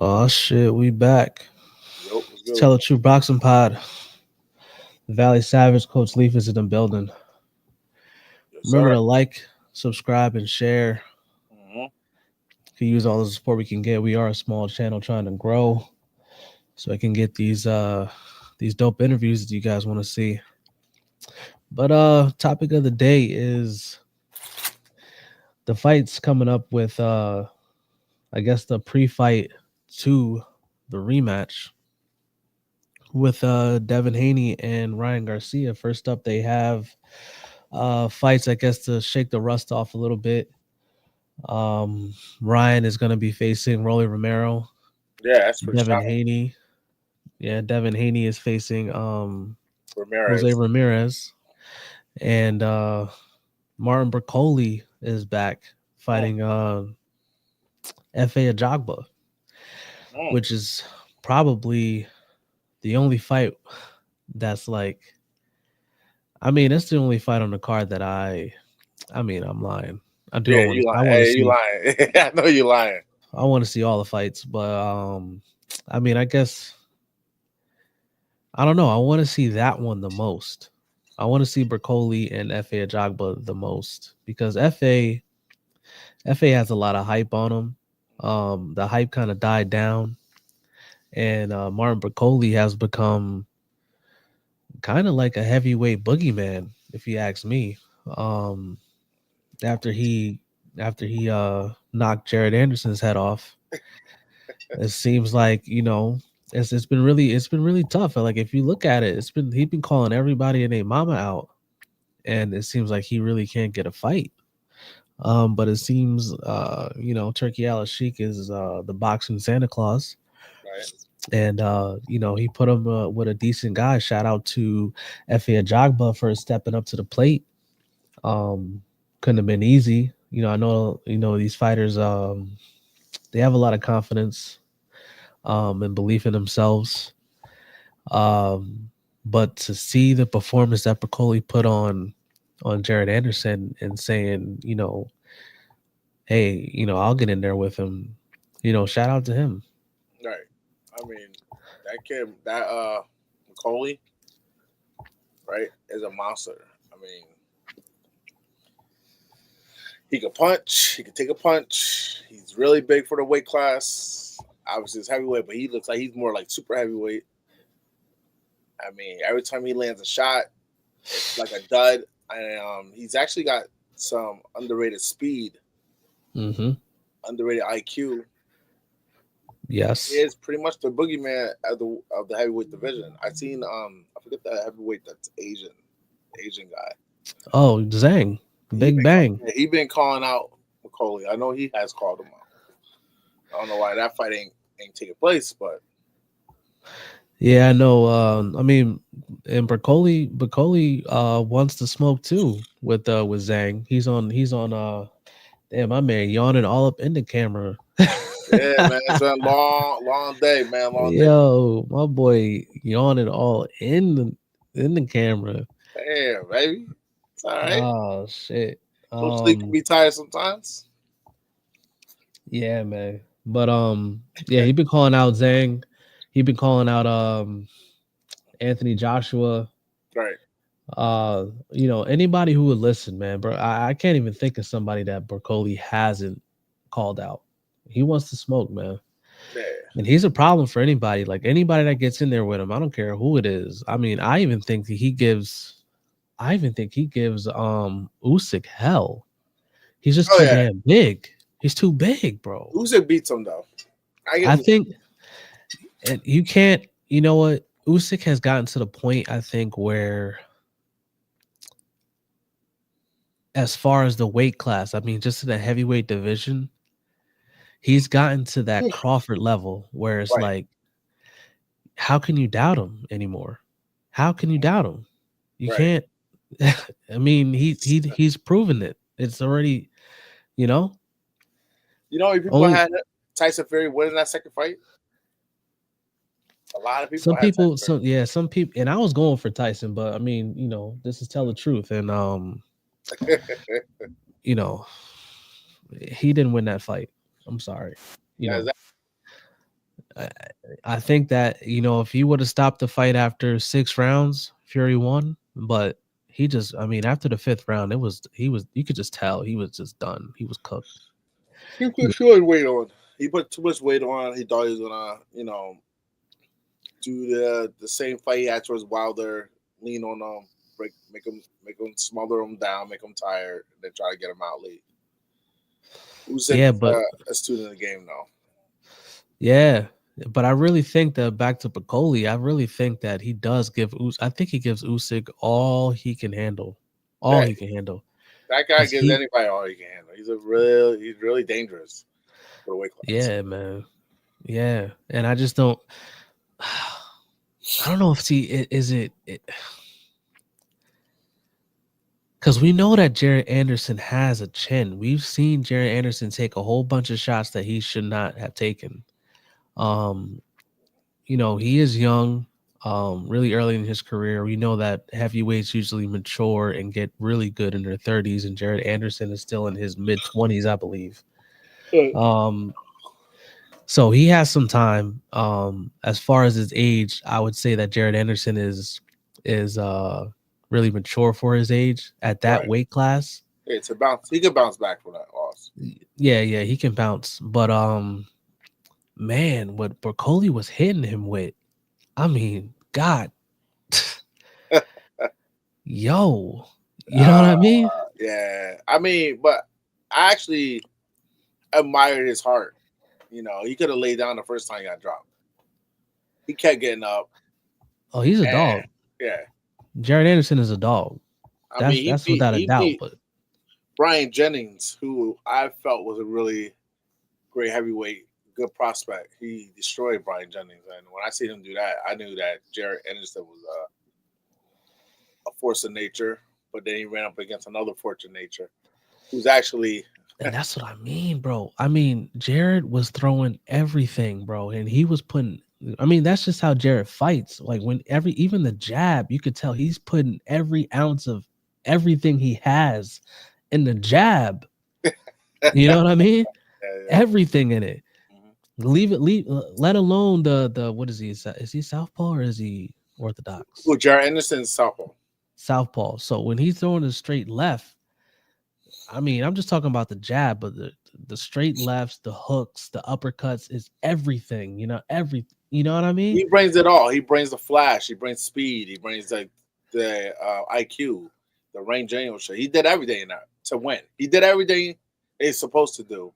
Oh shit, we back. Yo, let's Tell go. the True Boxing Pod. Valley Savage, Coach Leaf is in the building. Yes, Remember sir. to like, subscribe, and share. Hmm. If you use all the support we can get, we are a small channel trying to grow, so I can get these dope interviews that you guys want to see. But topic of the day is the fights coming up with I guess the pre-fight to the rematch with Devin Haney and Ryan Garcia. First up, they have fights, I guess, to shake the rust off a little bit. Ryan is going to be facing Rolly Romero. Yeah, that's pretty Devin strong. Haney. Yeah, Devin Haney is facing Jose Ramirez. Ramirez. And Martin Bracoli is back Mm, fighting F.A. Ajagba, mm. which is probably the only fight that's like, I mean, it's the only fight on the card that I mean, I'm lying. I do. Yeah, you I lying. want to Hey, you see. lying. I know you lying. I want to see all the fights, but I mean, I guess I don't know. I want to see that one the most. I want to see Bercoli and Fa Ajagba the most because Fa has a lot of hype on him. The hype kind of died down, and Martin Bercoli has become kind of like a heavyweight boogeyman, if you ask me. Um, after he knocked Jared Anderson's head off, it seems like it's been really tough. Like if you look at it, he's been calling everybody and their mama out, and it seems like he really can't get a fight. But it seems Turkey Al Sheik is the boxing Santa Claus, Right. and he put him with a decent guy. Shout out to Efe Ajagba for stepping up to the plate. Um, couldn't have been easy. I know these fighters. They have a lot of confidence and belief in themselves. Um, but to see the performance that Piccoli put on Jared Anderson and saying, hey, I'll get in there with him. Shout out to him. Right. I mean, that kid, that McCauley, right, is a monster. I mean, he can punch. He can take a punch. He's really big for the weight class. Obviously, it's heavyweight, but he looks like he's more like super heavyweight. I mean, every time he lands a shot, it's like a dud. And he's actually got some underrated speed, Mm-hmm. underrated IQ. He Yes. is pretty much the boogeyman of the heavyweight division. I seen I forget that heavyweight that's Asian guy. Oh, Zhang, He Big been Bang. he been calling out McCauley. I know he has called him out. I don't know why that fight ain't taking place, but Yeah, I know. I mean, and Bercoli wants to smoke too with Zhang. He's on damn, my man yawning all up in the camera. yeah, man, it's been a long day, man, long day. Yo, my boy yawning all in the camera. Damn, baby, it's all right. Oh shit. Coach Lee can be tired sometimes. Yeah, man. But yeah, he been calling out Zhang. He been calling out Anthony Joshua. Right. Anybody who would listen, man, bro. I can't even think of somebody that Bercoli hasn't called out. He wants to smoke, man. Yeah. And he's a problem for anybody. Like anybody that gets in there with him, I don't care who it is. I mean, I even think he gives Usyk hell. He's just Oh too yeah. damn big. He's too big, bro. Usyk beats him though. I give I him. think and you can't, you know what? Usyk has gotten to the point, I think, where as far as the weight class, I mean, just in the heavyweight division, he's gotten to that Crawford level where it's Right. like, how can you doubt him anymore? How can you doubt him? You Right. can't. I mean, he's proven it. It's already, you know, You know, if people only had Tyson Fury winning that second fight, a lot of people some had Tyson people. Fury. Some people, and I was going for Tyson, but I mean, this is tell the truth, and you know, he didn't win that fight. I'm sorry, you That's know. that. I, I think that if he would have stopped the fight after 6 rounds, Fury won. But he just, I mean, after the fifth round, he was you could just tell he was just done. He was cooked. He He put too much weight on. He put too much weight on. He thought he was gonna, do the same fight he had towards Wilder, lean on him, make him smother him down, make him tired, and then try to get him out late. Usyk yeah, is but a student of the game now. yeah, but I really think that back to Piccoli, I really think that he does give I think he gives Usyk all he can handle, all Yeah, he can handle, that guy because gives anybody all he can handle. He's really dangerous for the weight class. yeah, man, yeah, and I just don't. I don't know if is it because we know that Jared Anderson has a chin. We've seen Jared Anderson take a whole bunch of shots that he should not have taken. Um, he is young, really early in his career. We know that heavyweights usually mature and get really good in their 30s, and Jared Anderson is still in his mid 20s, I believe. Um, so he has some time. As far as his age, I would say that Jared Anderson is really mature for his age at that Right. weight class. Yeah, to bounce, he could bounce back from that loss. Yeah, he can bounce. But man, what Broccoli was hitting him with, I mean, God, yo, you know what uh, I mean? yeah, I mean, but I actually admired his heart. He could have laid down the first time he got dropped. He kept getting up, Oh, he's a and dog. yeah, Jared Anderson is a dog. I That's mean, that's without a he doubt. beat But Brian Jennings, who I felt was a really great heavyweight, good prospect. He destroyed Brian Jennings, and when I seen him do that, I knew that Jared Anderson was a force of nature. But then he ran up against another force of nature, who's actually and that's what I mean, bro. I mean, Jared was throwing everything, bro, and he was putting. I mean, that's just how Jared fights. Like when even the jab, you could tell he's putting every ounce of everything he has in the jab. You know what I mean? yeah. Everything in it. Mhm. Leave. Let alone the what is he? Is he southpaw or is he orthodox? Who Jared Anderson's southpaw. Southpaw. So when he's throwing a straight left, I mean, I'm just talking about the jab, but the straight lefts, the hooks, the uppercuts is everything. You know what I mean? He brings it all. He brings the flash. He brings speed. He brings the IQ, the range angle shit. He did everything in that to win. He did everything he's supposed to do.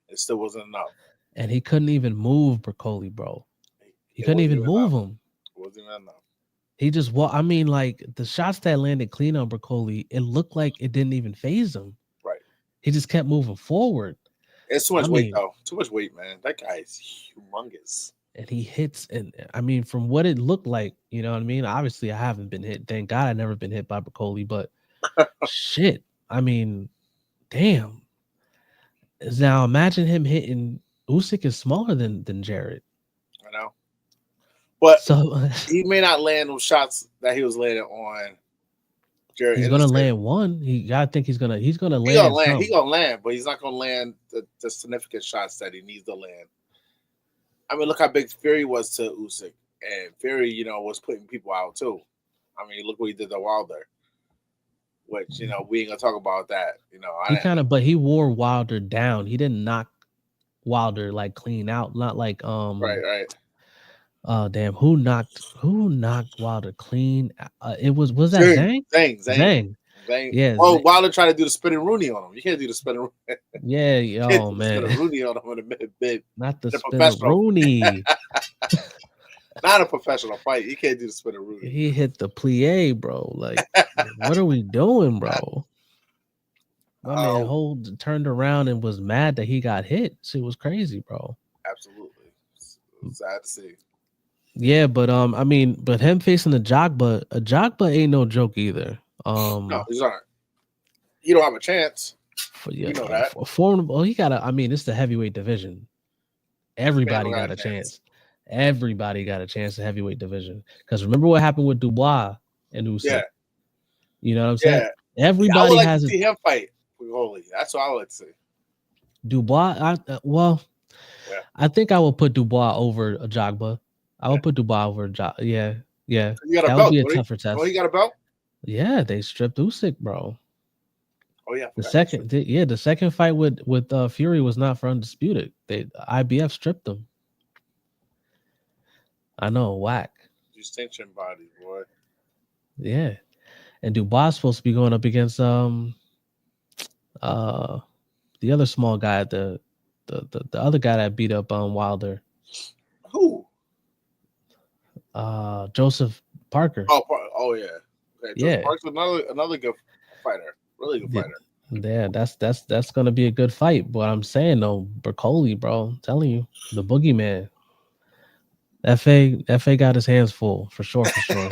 It still wasn't enough. And he couldn't even move Broccoli, bro. He It couldn't wasn't even even move enough. him. It wasn't even enough. He just I mean, like the shots that landed clean on Broccoli, it looked like it didn't even phase him. Right. He just kept moving forward. It's too I much weight mean, though. Too much weight, man. That guy is humongous. and he hits, and I mean, from what it looked like, you know what I mean? Obviously, I haven't been hit. Thank God I never been hit by Broccoli, but shit. I mean, damn. Now imagine him hitting Usyk is smaller than Jared. You know, but So he may not land those shots that he was landing on Jared he's gonna Anderson. land one. I think he's gonna He gonna land land. He some. gonna land, but he's not gonna land the significant shots that he needs to land. I mean, look how big Fury was to Usyk, and Fury, was putting people out too. I mean, look what he did to Wilder, which we ain't gonna talk about that. I He didn't. kind of but he wore Wilder down. He didn't knock Wilder like clean out. Not like Right, right. damn, who knocked Wilder clean? It was that Zing, Zhang? zing, zing, Zhang. zing. Yeah, Well, Wilder tried to do the spinning Rooney on him. You can't do the spinning. yeah, You can't oh do the spinning man. Rooney on him in Not the in a spinner professional, Rooney. not a professional fight. You can't do the spinning Rooney. He hit the plie, bro. Like, what are we doing, bro? My man Oh, hold turned around and was mad that he got hit. Shit was crazy, bro. absolutely. It's sad to see. Yeah, but I mean, but him facing a Jogba ain't no joke either. No, these aren't. You don't have a chance. For We yeah, know that. for formidable. He got a. I mean, it's the heavyweight division. Man don't Everybody got got a a chance. chance. Everybody got a chance in heavyweight division. Because remember what happened with Dubois and Yeah, Usyk. You know what I'm saying? yeah. I would Everybody like to has a see him fight with Holy. That's what I would like to see. Dubois. Well, Yeah. I think I will put Dubois over Ajagba. I will put Dubois over Yeah, yeah. He got a That would belt, be a don't he? tougher Oh, he test. got a belt. Yeah, they stripped Usyk, bro. Oh yeah, I The forgot he second, yeah, the second fight with Fury was not for undisputed. They IBF stripped them. I know, whack. distinction body, boy. Yeah, and Dubois supposed to be going up against uh the other small guy, the other guy that beat up Wilder, Who? Joseph Parker. Oh yeah. Okay, Joseph Yeah, Parks another good fighter, really good yeah, fighter. yeah. That's gonna be a good fight. But I'm saying though, Bercoli, bro, I'm telling you, the boogeyman. FA got his hands full for sure, for sure,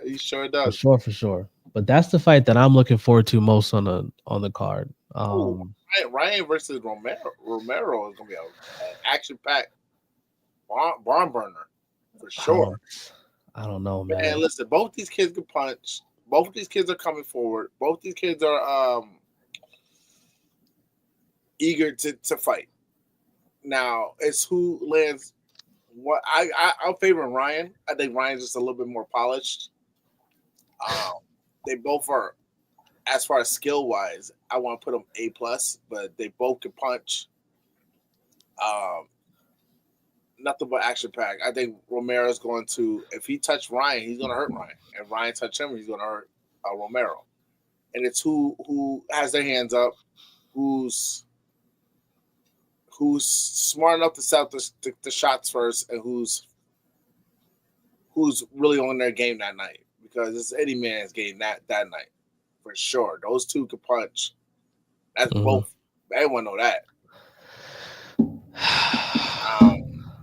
He sure for does. sure, for sure. But that's the fight that I'm looking forward to most on the card. Oh, Ryan versus Romero. Romero is gonna be an action packed barn burner for I sure. don't I don't know, Man, man. listen, both these kids can punch. Both these kids are coming forward. Both these kids are eager to fight. Now it's who lands. What I'm favoring Ryan. I think Ryan's just a little bit more polished. Um, they both are, as far as skill wise, I want to put them A+, but they both can punch. Um, Nothing but action pack. I think Romero's going to, if he touch Ryan, he's going to hurt Ryan. If Ryan touch him, he's going to hurt Romero. And it's who has their hands up, who's who's smart enough to set the shots first, and who's really on their game that night, because it's any man's game that night for sure. Those two can punch. That's Mhm. both. Everyone know that. Um,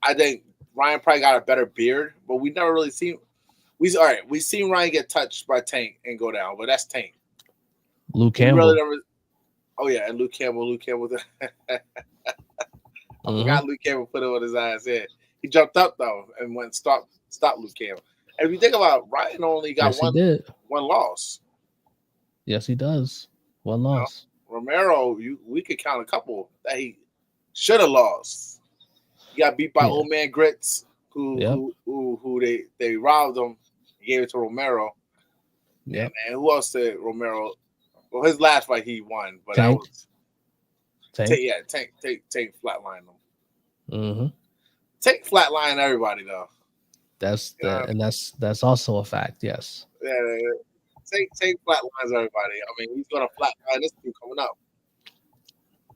I think Ryan probably got a better beard, but we never really seen. We seen Ryan get touched by Tank and go down, but that's Tank. Luke We really Campbell. never. Oh yeah, and Luke Campbell. Luke Campbell. I Hmm. forgot Luke Campbell put it on his ass head. He jumped up though and went stop Luke Campbell. And if you think about it, Ryan only got Yes, he did. one loss. Yes, he does. One You know, loss. Romero, we could count a couple that he should have lost. He got beat by Yeah. old man Grits, Yep. who they robbed him, gave it to Romero, Yep. and who else did Romero? Well, his last fight he won, but that Tank. was Tank. Tank flatline them. Hmm. Tank flatline everybody though. That's You know, the and that's also a fact. Yes. yeah, Tank flatlines everybody. I mean, he's gonna flatline this dude coming up.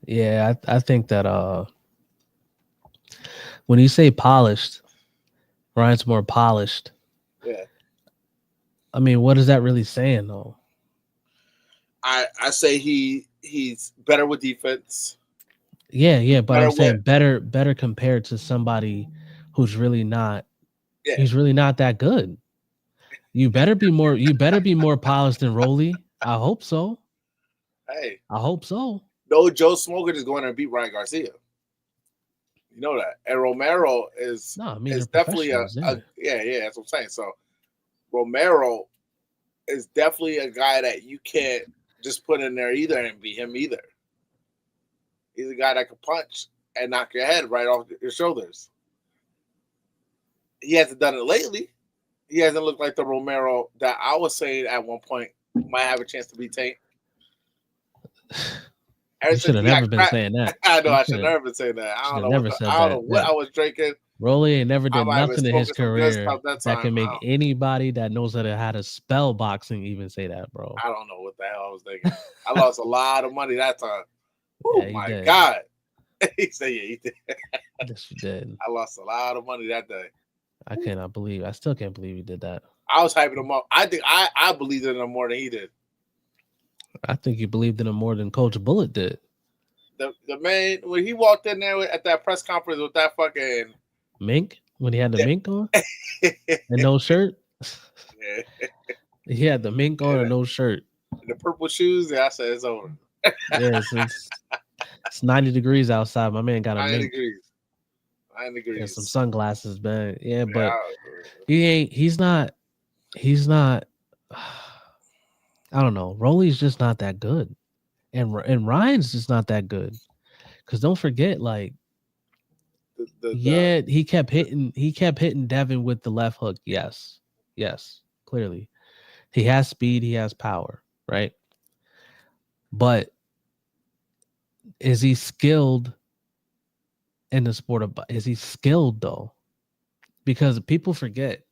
Yeah, I think that when you say polished, Ryan's more polished. Yeah, I mean, what is that really saying though? I say he's better with defense, Yeah, yeah, but I'm better with saying better compared to somebody who's really not yeah. he's really not that good. You better be more polished than Rolly. I hope so. Hey, I hope so. no Joe Smoker is going to beat Ryan Garcia. You know that. And Romero No, I mean they're is definitely professionals. a Yeah. yeah, that's what I'm saying. So Romero is definitely a guy that you can't just put in there either and beat him either. He's a guy that can punch and knock your head right off your shoulders. He hasn't done it lately. He hasn't looked like the Romero that I was saying at one point might have a chance to be Tank. Ever You should since have he got never been cracked, saying that. I know You I should should have never been saying that. should have never said I don't know that. what That I was drinking. Rolly ain't never I did might have been nothing in his smoking some good career stuff that that time. can make anybody that knows how to spell boxing even say that, bro. I don't know what the hell I was thinking. I lost a lot of money that time. Yeah, Oh he my did. god! He said, "Yeah, he did." Yes, you did. I lost a lot of money that day. I cannot believe. I still can't believe he did that. I was hyping him up. I think I believed in him more than he did. I think you believed in him more than Coach Bullet did. The man when he walked in there at that press conference with that fucking Mink when he had the mink on yeah, and no shirt. yeah, He had the mink on and no shirt. the purple shoes. Yeah, I said it's over. Yes, it's 90 degrees outside. My man got a 9 mink degrees. 9 and some degrees. sunglasses, man. Yeah, Yeah, but he's not I don't know. Rolly's just not that good. And Ryan's just not that good. Cuz don't forget, like, Yeah, he kept hitting. He kept hitting Devin with the left hook. Yes, yes, clearly, he has speed. He has power, right? But is he skilled in the sport of? Is he skilled though? Because people forget.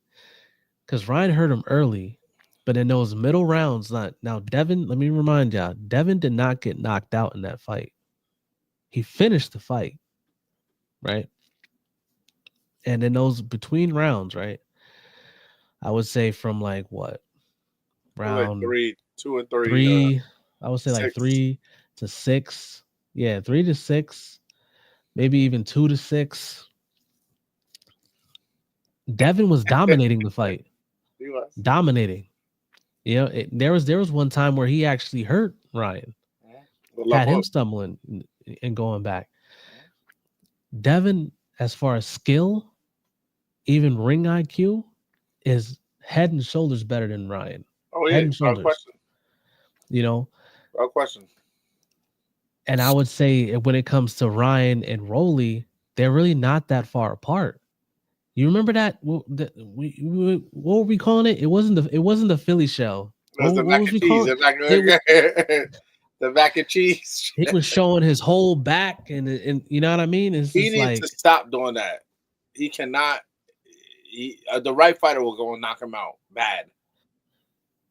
Because Ryan hurt him early, but in those middle rounds, not now. Devin, let me remind y'all, Devin did not get knocked out in that fight. He finished the fight, right? And in those between rounds, right? I would say from like what like round 2 and 3, three, I would say like 6. 3 to 6. Yeah, 3 to 6, maybe even 2 to 6. Devin was dominating the fight, He was. dominating. You know, there was one time where he actually hurt Ryan, The left had him hook. stumbling and going back. Devin, as far as skill, even ring IQ, is head and shoulders better than Ryan. Oh Head yeah, and without shoulders, question. you know. Without question. And I would say when it comes to Ryan and Rolly, they're really not that far apart. You remember that? What were we calling it? It wasn't the Philly show. That's the What mac was and we cheese. calling The mac, it? the mac and cheese. He was showing his whole back, and you know what I mean. It's He just needs to like stop doing that. He cannot. The right fighter will go and knock him out bad.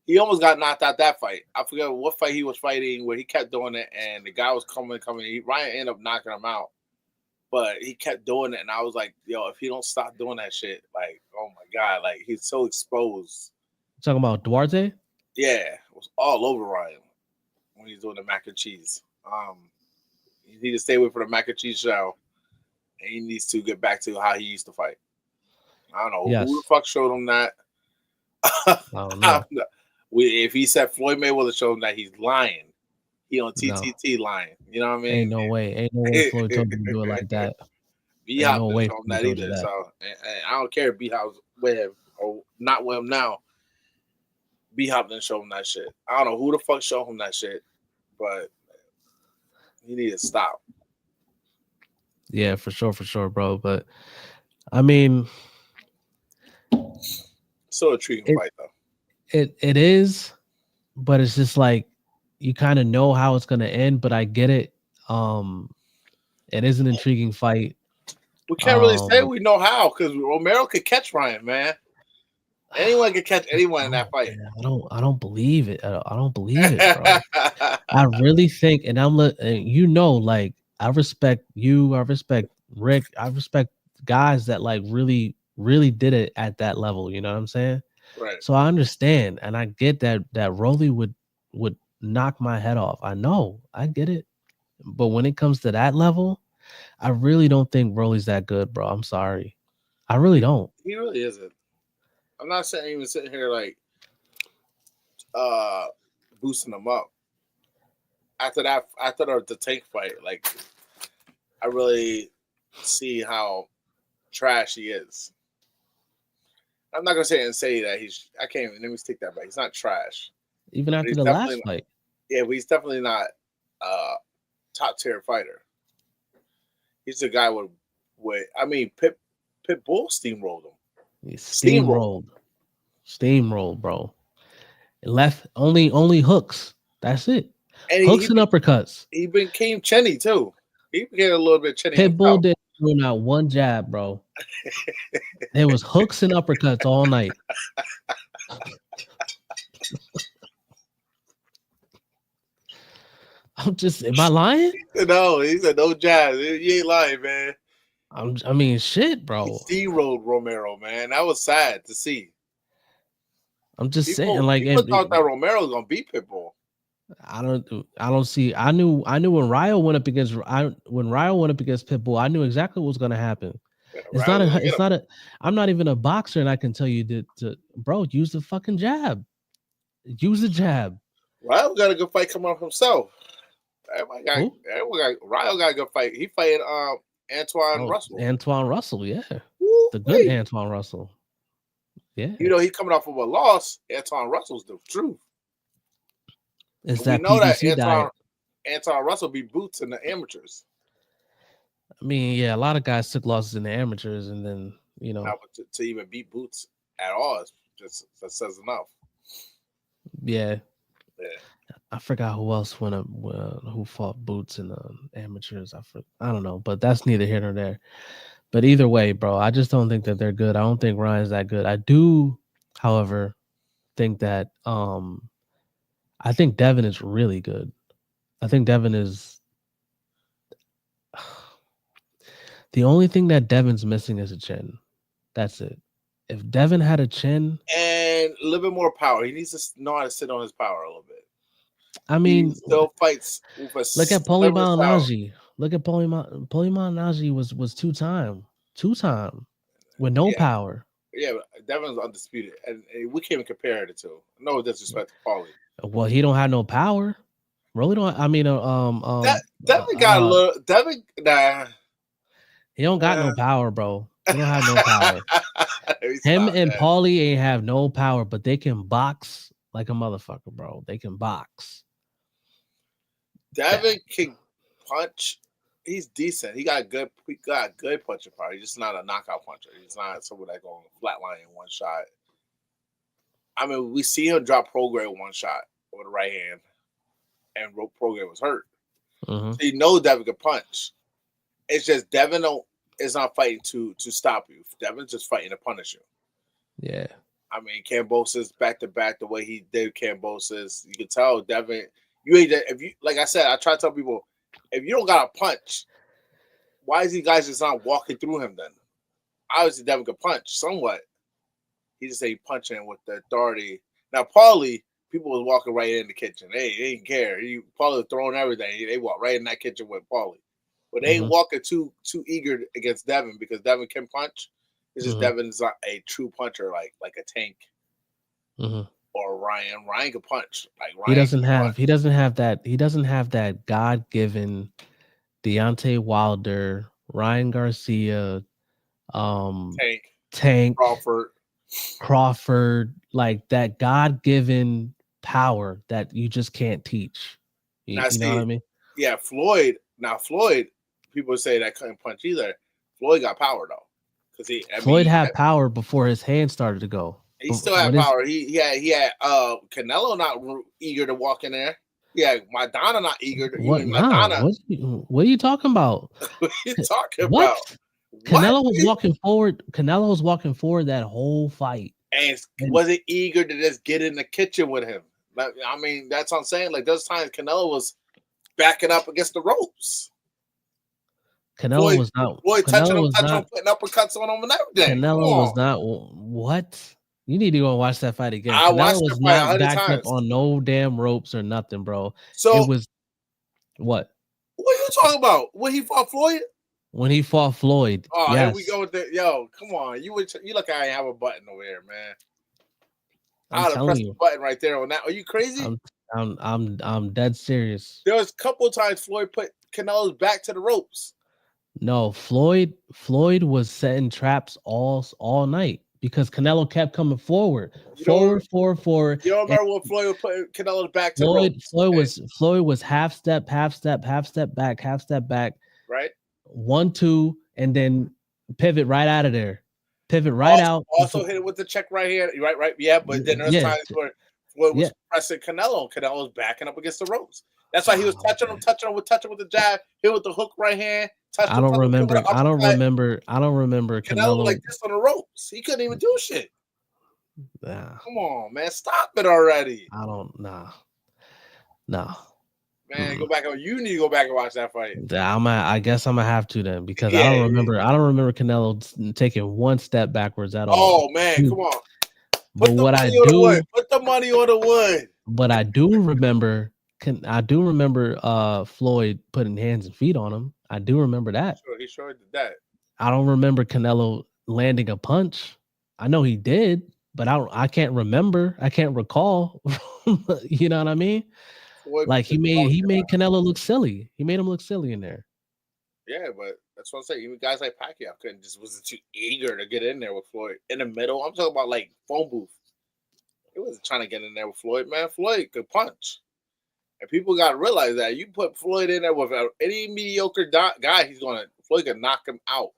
He almost got knocked out that fight. I forget what fight he was fighting where he kept doing it, and the guy was coming. Ryan ended up knocking him out, but he kept doing it, and I was like, "Yo, if he don't stop doing that shit, like, oh my god, like he's so exposed." talking about Duarte. Yeah, it was all over Ryan when he's doing the mac and cheese. You need to stay away from the mac and cheese show, and he needs to get back to how he used to fight. I don't know who the Yes, fuck showed him that. I don't know. If he said Floyd Mayweather showed him that, he's lying. He on No, TTT lying. You know what I ain't mean? no way. Ain't no way Floyd told you to do it like that. B Ain't Hop no didn't way show him Floyd that told you either. that. So and I don't care if B Hop's with him or not with him now. B Hop didn't show him that shit. I don't know who the fuck showed him that shit, but he need to stop. Yeah, for sure, bro. But I mean, Still a intriguing it fight though. it is, but it's just like you kind of know how it's gonna end. But I get it. Um, it is an intriguing fight. We can't really say Um, we know how because Romero could catch Ryan, man. Anyone could catch anyone in that fight. I don't believe it. I don't believe it, bro. I really think, and you know, like I respect you, I respect Rick, I respect guys that like really, really did it at that level. You know what I'm saying? Right. So I understand, and I get that Rolly would knock my head off. I know, I get it, but when it comes to that level, I really don't think Rolly's that good, bro. I'm sorry, I really don't. He really isn't. I'm not saying even sitting here like uh boosting him up. After the tank fight, like I really see how trash he is. I'm not gonna say that he's. I can't even. Let me take that back. He's not trash, Even but after he's the definitely last not, fight, yeah. But he's definitely not top tier fighter. He's a guy with. I mean, Pitbull steamrolled him. he Steamrolled him. steamrolled, bro. Left only hooks. That's it. And Hooks and uppercuts. he became chinny too. He became a little bit chinny Pitbull himself. didn't throw not one jab, bro. There was hooks and uppercuts all night. Am I lying? No, he said no jabs. You ain't lying, man. I mean, shit, He bro. steamrolled Romero, man. That was sad to see. I'm just saying, People like, people thought that Romero was gonna beat Pitbull. I don't see. I knew when Ryo went up against Pitbull, I knew exactly what was gonna happen. Yeah, Riley was gonna get It's him. not a. I'm not even a boxer, and I can tell you bro, use the fucking jab. Use the jab. Riley got a good fight coming up himself. Who? Riley got a good fight. He fighting Antoine Oh, Russell. Antoine Russell, yeah. Woo, The good wait. Antoine Russell. Yeah. You know he coming off of a loss. Antoine Russell's the truth. It's And we that know that PBC diet. Antoine Russell be boots in the amateurs. I mean, yeah, a lot of guys took losses in the amateurs, and then Now, but to even beat Boots at all, is just that says enough. yeah, Yeah. I forgot who else went up, who fought Boots in the amateurs. I don't know, but that's neither here nor there. But either way, bro, I just don't think that they're good. I don't think Ryan's that good. I do, however, think that I think Devin is really good. I think Devin is the only thing that Devin's missing is a chin. That's it. If Devin had a chin, And a little bit more power. He needs to know how to sit on his power a little bit. I He mean, still fights with a look at sliver of power. Polymalnaji. Look at Polymalnaji was two time with no Yeah, power. yeah. Devin's undisputed, and we can't even compare the two. No disrespect to Paulie. Well, he don't have no power. Really don't. I mean, That Devin got a little. Devin, nah. he don't got no power, bro. He don't have no power. Let me Him stop and that. Paulie ain't have no power, but they can box like a motherfucker, bro. They can box. That Devin can punch. He's decent. He got good. He got good punching power. He's just not a knockout puncher. He's not someone that going flatline in one shot. I mean, we see him drop Prograde one shot with the right hand, and Prograde was hurt. hmm So you know Devin can punch. It's just Devin don't is not fighting to stop you. Devin's just fighting to punish you. Yeah. I mean, Cambosis back to back the way he did Cambosis, you can tell Devin. You ain't if you like I said. I try to tell people if you don't got a punch, why is these guys just not walking through him then? Obviously, Devin could punch somewhat. He just ain't punching with the authority. Now, Paulie, people was walking right in the kitchen. They didn't care. Paulie was throwing everything. They walked right in that kitchen with Paulie. But they ain't hmm walking too eager against Devin because Devin can punch. It's just hmm Devin's not a true puncher like a Tank hmm or Ryan. Ryan can punch. Like He Ryan doesn't can have. punch. He doesn't have that God given Deontay Wilder, Ryan Garcia, um, Tank, Tank Crawford. Crawford, like that God given power that you just can't teach. You, Now you know what I see, mean? yeah, Floyd. Now Floyd, people say that couldn't punch either. Floyd got power though, because I mean, Floyd had power before his hand started to go. he But still what had is power. He had Canelo not eager to walk in there. Yeah, Madonna not eager. what? Even Nah, Madonna, what are you talking about? what are you talking What? about? What? Canelo was walking forward. Canelo was walking forward that whole fight. And And wasn't eager to just get in the kitchen with him. I mean, that's what I'm saying. Like those times Canelo was backing up against the ropes. Canelo Floyd, was not. Floyd Canelo was touching him, not. putting uppercuts on him and everything. Come Canelo was on. not. What? You need to go and watch that fight again. I Canelo watched the was fight a not hundred backed up times. on no damn ropes or nothing, bro. It So was what what are you talking about? When he fought Floyd? when he fought Floyd. Oh, here we Yes, go with the yo. Come on, you look. I have a button over here, man. I'm I'd have telling pressed the you. button right there on that. Are you crazy? I'm I'm dead serious. There was a couple of times Floyd put Canelo's back to the ropes. No, Floyd was setting traps all night because Canelo kept coming forward, You don't forward, you don't and remember when Floyd was putting Canelo's back to the ropes, Floyd was half step back, right? 1-2, and then pivot right out of there, pivot right out Also before, hit it with the check right here, right? Yeah, but then there's yeah, times where Floyd yeah. was pressing Canelo, and Canelo was backing up against the ropes. That's why he was Oh, touching him, man. touching him with the jab, hit with the hook right hand, I don't hit with remember. an uppercut. I don't remember Canelo was Canelo. like this on the ropes. He couldn't even do shit. Nah, Come on, man, stop it already, I don't. Nah. man. Mm-mm. Go back on. You need to go back and watch that fight. I guess I'm gonna have to then because Yeah. I don't remember Canelo taking one step backwards at all. Oh man, come on. But Put the what I money on the wood. do, Put the money on the wood. I do remember, I do remember Floyd putting hands and feet on him. I do remember that. He sure did that. I don't remember Canelo landing a punch. I know he did, but I can't remember. I can't recall. You know what I mean? Floyd Like put the dog. he made Canelo look silly. He made him look silly in there. Yeah, but that's what I'm saying. Even guys like Pacquiao couldn't just wasn't too eager to get in there with Floyd in the middle. I'm talking about like phone booth. He wasn't trying to get in there with Floyd, man. Floyd could punch, and people got to realize that you put Floyd in there with any mediocre guy, he's gonna Floyd could knock him out.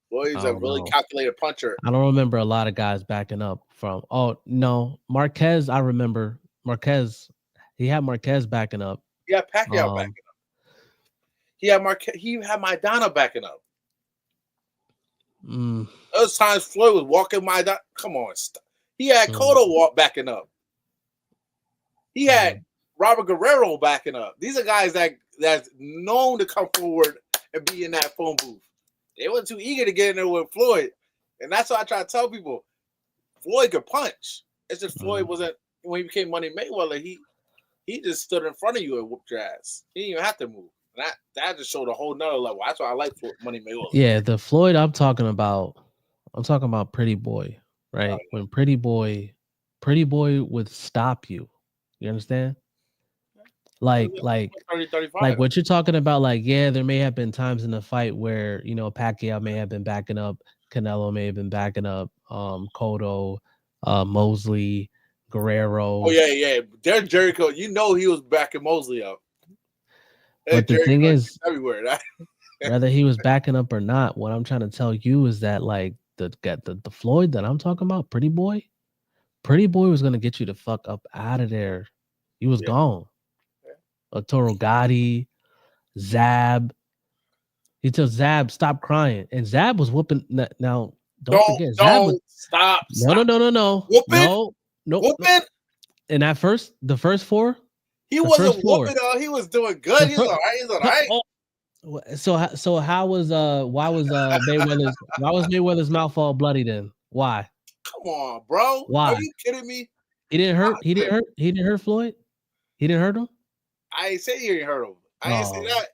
Floyd's I a don't really know. calculated puncher. I don't remember a lot of guys backing up from. Oh no, Marquez. I remember Marquez. He had Marquez backing up. He had Pacquiao Um, backing up. He had Maidana backing up. mm, Those times Floyd was walking Maidana. Come on, he had mm, Cotto backing up. He had mm. Robert Guerrero backing up. These are guys that's known to come forward and be in that phone booth. They weren't too eager to get in there with Floyd, and that's what I try to tell people. Floyd could punch. It's just Floyd wasn't when he became Money Mayweather. He just stood in front of you and whooped your ass. He didn't even have to move. And that just showed a whole nother level. That's why I like Money Mayweather. Yeah, the Floyd I'm talking about Pretty Boy, right? When Pretty Boy would stop you. You understand? Like 30, 35. what you're talking about, like, yeah, there may have been times in the fight where, Pacquiao may have been backing up, Canelo may have been backing up, Cotto, Mosley, Oh Guerrero. yeah. There's Jericho. You know he was backing Mosley up. There's But the thing Jericho is, everywhere. whether he was backing up or not, what I'm trying to tell you is that, like, the Floyd that I'm talking about, Pretty Boy was gonna get you the fuck up out of there. He was Yeah. gone. Toro Gotti, Zab. He tells Zab, stop crying. And Zab was whooping. Now, don't forget, Zab was. Stop. No. Whooping? In the first four, He the wasn't first four. whooping though. He was doing good. He's all right. He's all right. So how was why was Mayweather's mouth all bloody then? Why? Come on, bro. Are Why? you kidding me? He didn't hurt. He didn't hurt Floyd. He didn't hurt him. I ain't say you ain't hurt him. I ain't say Oh. that.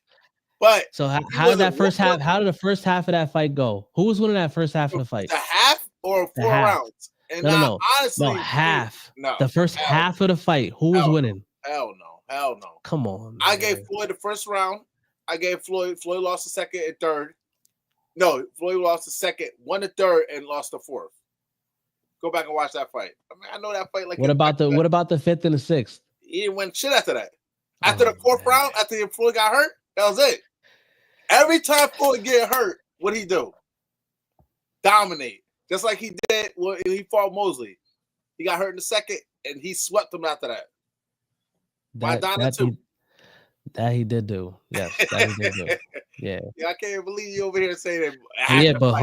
But So he how did that wasn't first half? whooping How did the first half of that fight go? Who was winning that first half of the fight? the half or The 4 half. rounds. And No. honestly, Half. no. The first half of the fight. Who was winning? Hell no. Come on, I man. gave Floyd the first round. I gave Floyd lost the second and third. No, Floyd lost the second, won the third, and lost the fourth. Go back and watch that fight. I mean, I know that fight like What about the fifth and the sixth? He didn't win shit after that. After the fourth round, after Floyd got hurt, that was it. Every time Floyd get hurt, what'd he do? Dominate. Just like he did when he fought Mosley. He got hurt in the second, and he swept him after that. That he did do. Yes, that he did do. Yeah. I can't believe you over here saying that. Yeah, but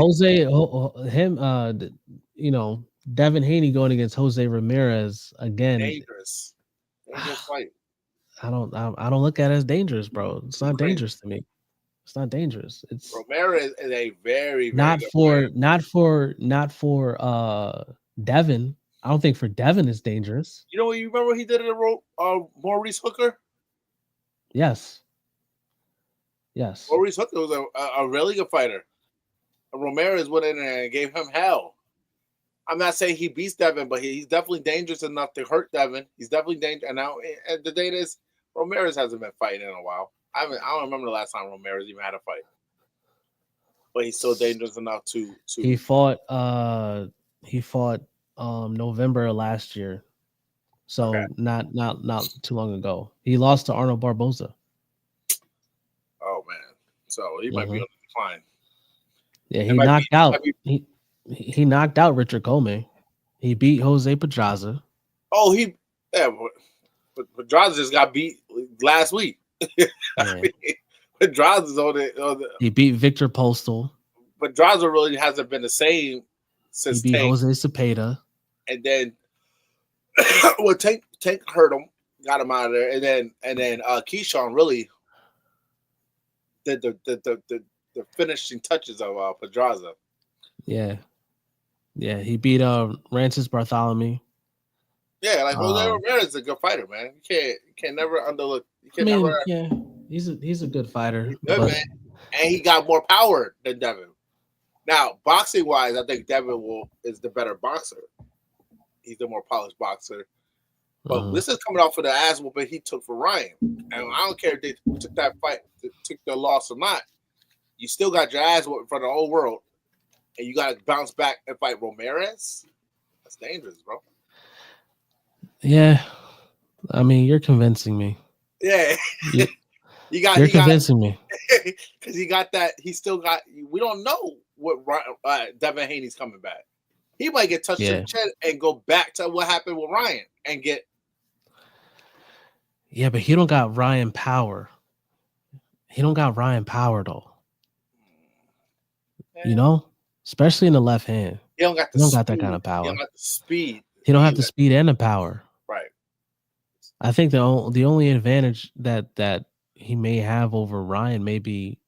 Devin Haney going against Jose Ramirez again. Dangerous fight. I don't look at it as dangerous, bro. It's not dangerous to me. It's not dangerous. It's Ramirez is a very, very not good for player. Devin. I don't think for Devin it's dangerous. You remember what he did to Maurice Hooker? Yes. Maurice Hooker was a really good fighter. Ramirez went in there and gave him hell. I'm not saying he beats Devin, but he's definitely dangerous enough to hurt Devin. He's definitely dangerous. And now, and the date is, Ramirez hasn't been fighting in a while. I don't remember the last time Ramirez even had a fight. But he's so dangerous enough to. He fought November of last year. So not too long ago. He lost to Arnold Barboza. Oh man. So he might be on the decline. Yeah, he knocked out he knocked out Richard Coleman. He beat Jose Pedraza. Oh, but Pedraza just got beat last week. Pedraza's on the he beat Victor Postal. Pedraza really hasn't been the same since he beat Jose Cepeda. And then Tank hurt him, got him out of there, and then Keyshawn really did the finishing touches of Pedraza. Yeah, he beat Rancis Bartholomew. Yeah, like Jose Ramirez is a good fighter, man. You can't never underlook. He's a good fighter. He's good, man. And he got more power than Devin. Now, boxing wise, I think Devin is the better boxer. He's the more polished boxer. But this is coming off of the ass whooping he took for Ryan. And I don't care if they took that fight, took the loss or not. You still got your ass whooped in front of the whole world. And you got to bounce back and fight Ramirez? That's dangerous, bro. Yeah. I mean, you're convincing me. Yeah. You're he got, convincing me. because he got that. He still got. We don't know what Devin Haney's coming back. He might get touched to the Yeah. chin and go back to what happened with Ryan and get. Yeah, but he don't got Ryan Power. He don't got Ryan Power though. You Yeah, know, especially in the left hand. he don't got He the don't got that kind speed. of He don't power. got the speed He don't have the either. speed and the power. Right. I think the only advantage that he may have over Ryan may be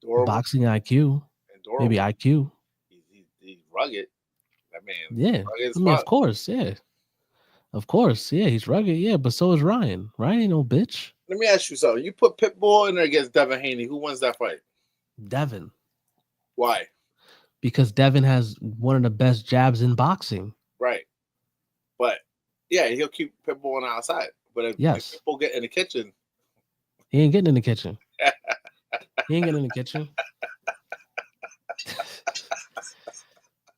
Durable boxing IQ, and maybe durable. IQ. He's rugged. That man, Yeah, rugged I as mean, of fuck. course, yeah, of course, yeah. He's rugged, yeah, but so is Ryan. Ryan ain't no bitch. Let me ask you something. You put Pitbull in there against Devin Haney. Who wins that fight? Devin, Why? because Devin has one of the best jabs in boxing. Right. But yeah, he'll keep Pitbull on the outside. But if Yes, Pitbull get in the kitchen, he ain't getting in the kitchen. He ain't getting in the kitchen.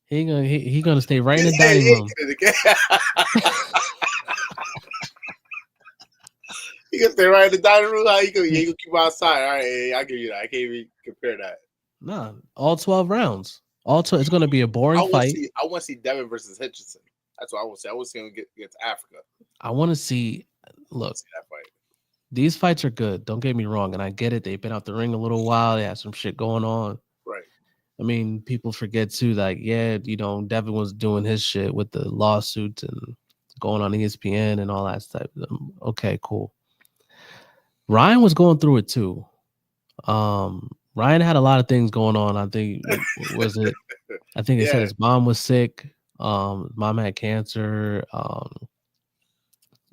He gonna stay right in the yeah, dining he ain't room. getting in the kitchen. He can stay right in the dining room. How he can keep outside. All right, yeah, I give you that. I can't even compare that. Nah, all 12 rounds. All 12, it's gonna be a boring fight. I want to see Devin versus Hitchinson. That's what I want to see. I want to see him get to Africa. I want to see. I want Look, to see that fight. these fights are good. Don't get me wrong, and I get it. They've been out the ring a little while. They had some shit going on. Right. I mean, people forget too. Like, yeah, Devin was doing his shit with the lawsuits and going on ESPN and all that stuff. Okay, cool. Ryan was going through it too. Ryan had a lot of things going on. I think was it. I think they said Yeah. his mom was sick. Mom had cancer.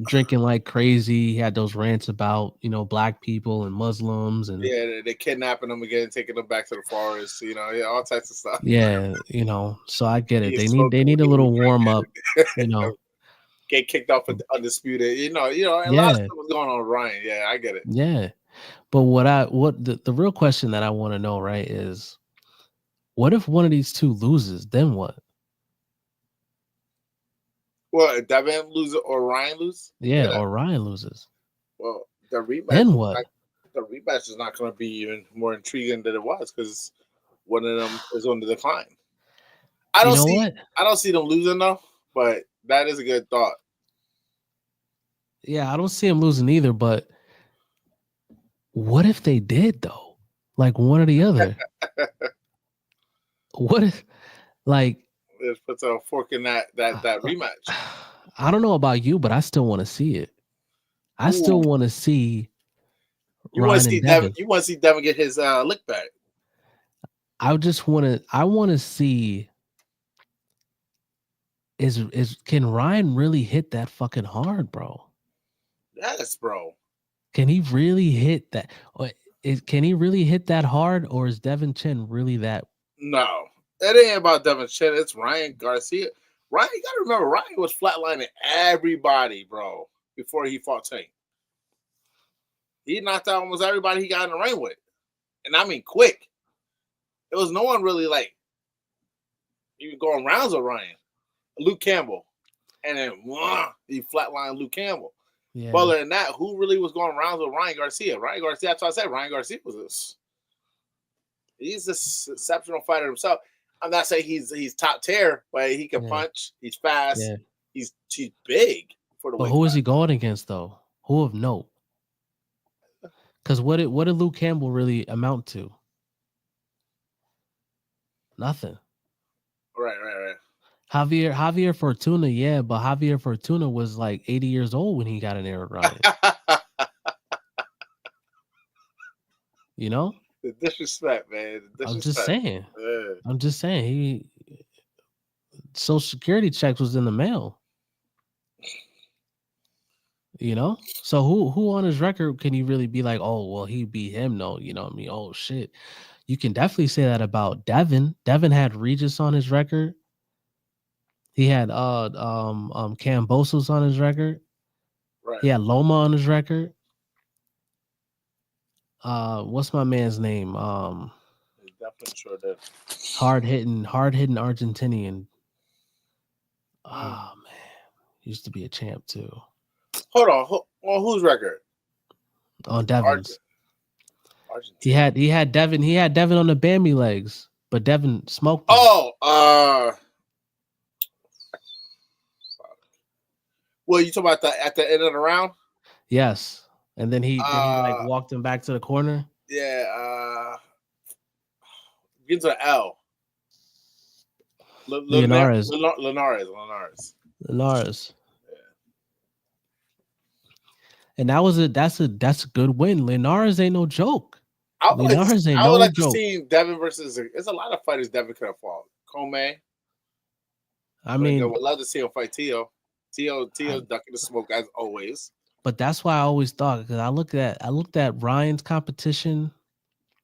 Drinking like crazy. He had those rants about black people and Muslims and Yeah, they're kidnapping him again, taking him back to the forest. Yeah, all types of stuff. yeah, so I get it. He's They smoking need a weed, little warm up. You know, get kicked off of undisputed. A lot of yeah, stuff was going on with Ryan. Yeah, I get it. yeah. But what the real question that I want to know, right, is what if one of these two loses? Then what? Well, if Devin lose or Ryan lose, Yeah, or Ryan loses. well, the rematch Then is what? not, the rematch is not going to be even more intriguing than it was because one of them is on the decline. I You don't know see what? I don't see them losing though, but that is a good thought. Yeah, I don't see him losing either. But what if they did though? Like one or the other. What if like It puts a fork in that rematch. I don't know about you, but I still want to see it. I Ooh, still want to see you want to Ryan and see Devin? Devin. You want to see Devin get his lick back? I want to see is can Ryan really hit that fucking hard, bro? Yes, bro. Can he really hit that? Can he really hit that hard, or is Devin Chin really that? No, it ain't about Devin Chin. It's Ryan Garcia. Ryan, you gotta remember, Ryan was flatlining everybody, bro, before he fought Tank. He knocked out almost everybody he got in the ring with, and I mean quick. It was no one really like even going rounds with Ryan. Luke Campbell, and then he flatlined Luke Campbell. But Yeah, other than that, who really was going rounds with Ryan Garcia? Ryan Garcia. That's what I said. Ryan Garcia was this. He's this exceptional fighter himself. I'm not saying he's top tier, but he can yeah, punch. He's fast. yeah. He's big for the But weight who is class. he going against though? Who of note? Because what did Luke Campbell really amount to? Nothing. Right. Javier Fortuna, yeah, but Javier Fortuna was like 80 years old when he got in there with Ryan. You know, The disrespect, man. The I'm just disrespect. saying. Uh, I'm just saying. He Social Security checks was in the mail. So who on his record can you really be like, oh well, he beat him? No, you know what I mean. Oh shit, you can definitely say that about Devin. Devin had Regis on his record. He had Cambosos on his record. right. He had Loma on his record. What's my man's name? He definitely sure did. Hard hitting Argentinian. Mm. Oh man, used to be a champ too. Hold on. On whose record? on Argent, Devin's. Argentina. He had Devin on the Bambi legs, but Devin smoked him. Oh, well, you talking about at the end of the round? Yes. And then he like Uh, walked him back to the corner. yeah. Begins with an L. Leonares. Linares. Linares. And that's a good win. Linares ain't no joke. Linares ain't I would no like to joke. see Devin versus. There's a lot of fighters Devin could have fought. Comey. I But I mean, would love to see him fight Tio. Tio's I, ducking the smoke as always. but that's why I always thought because I looked at Ryan's competition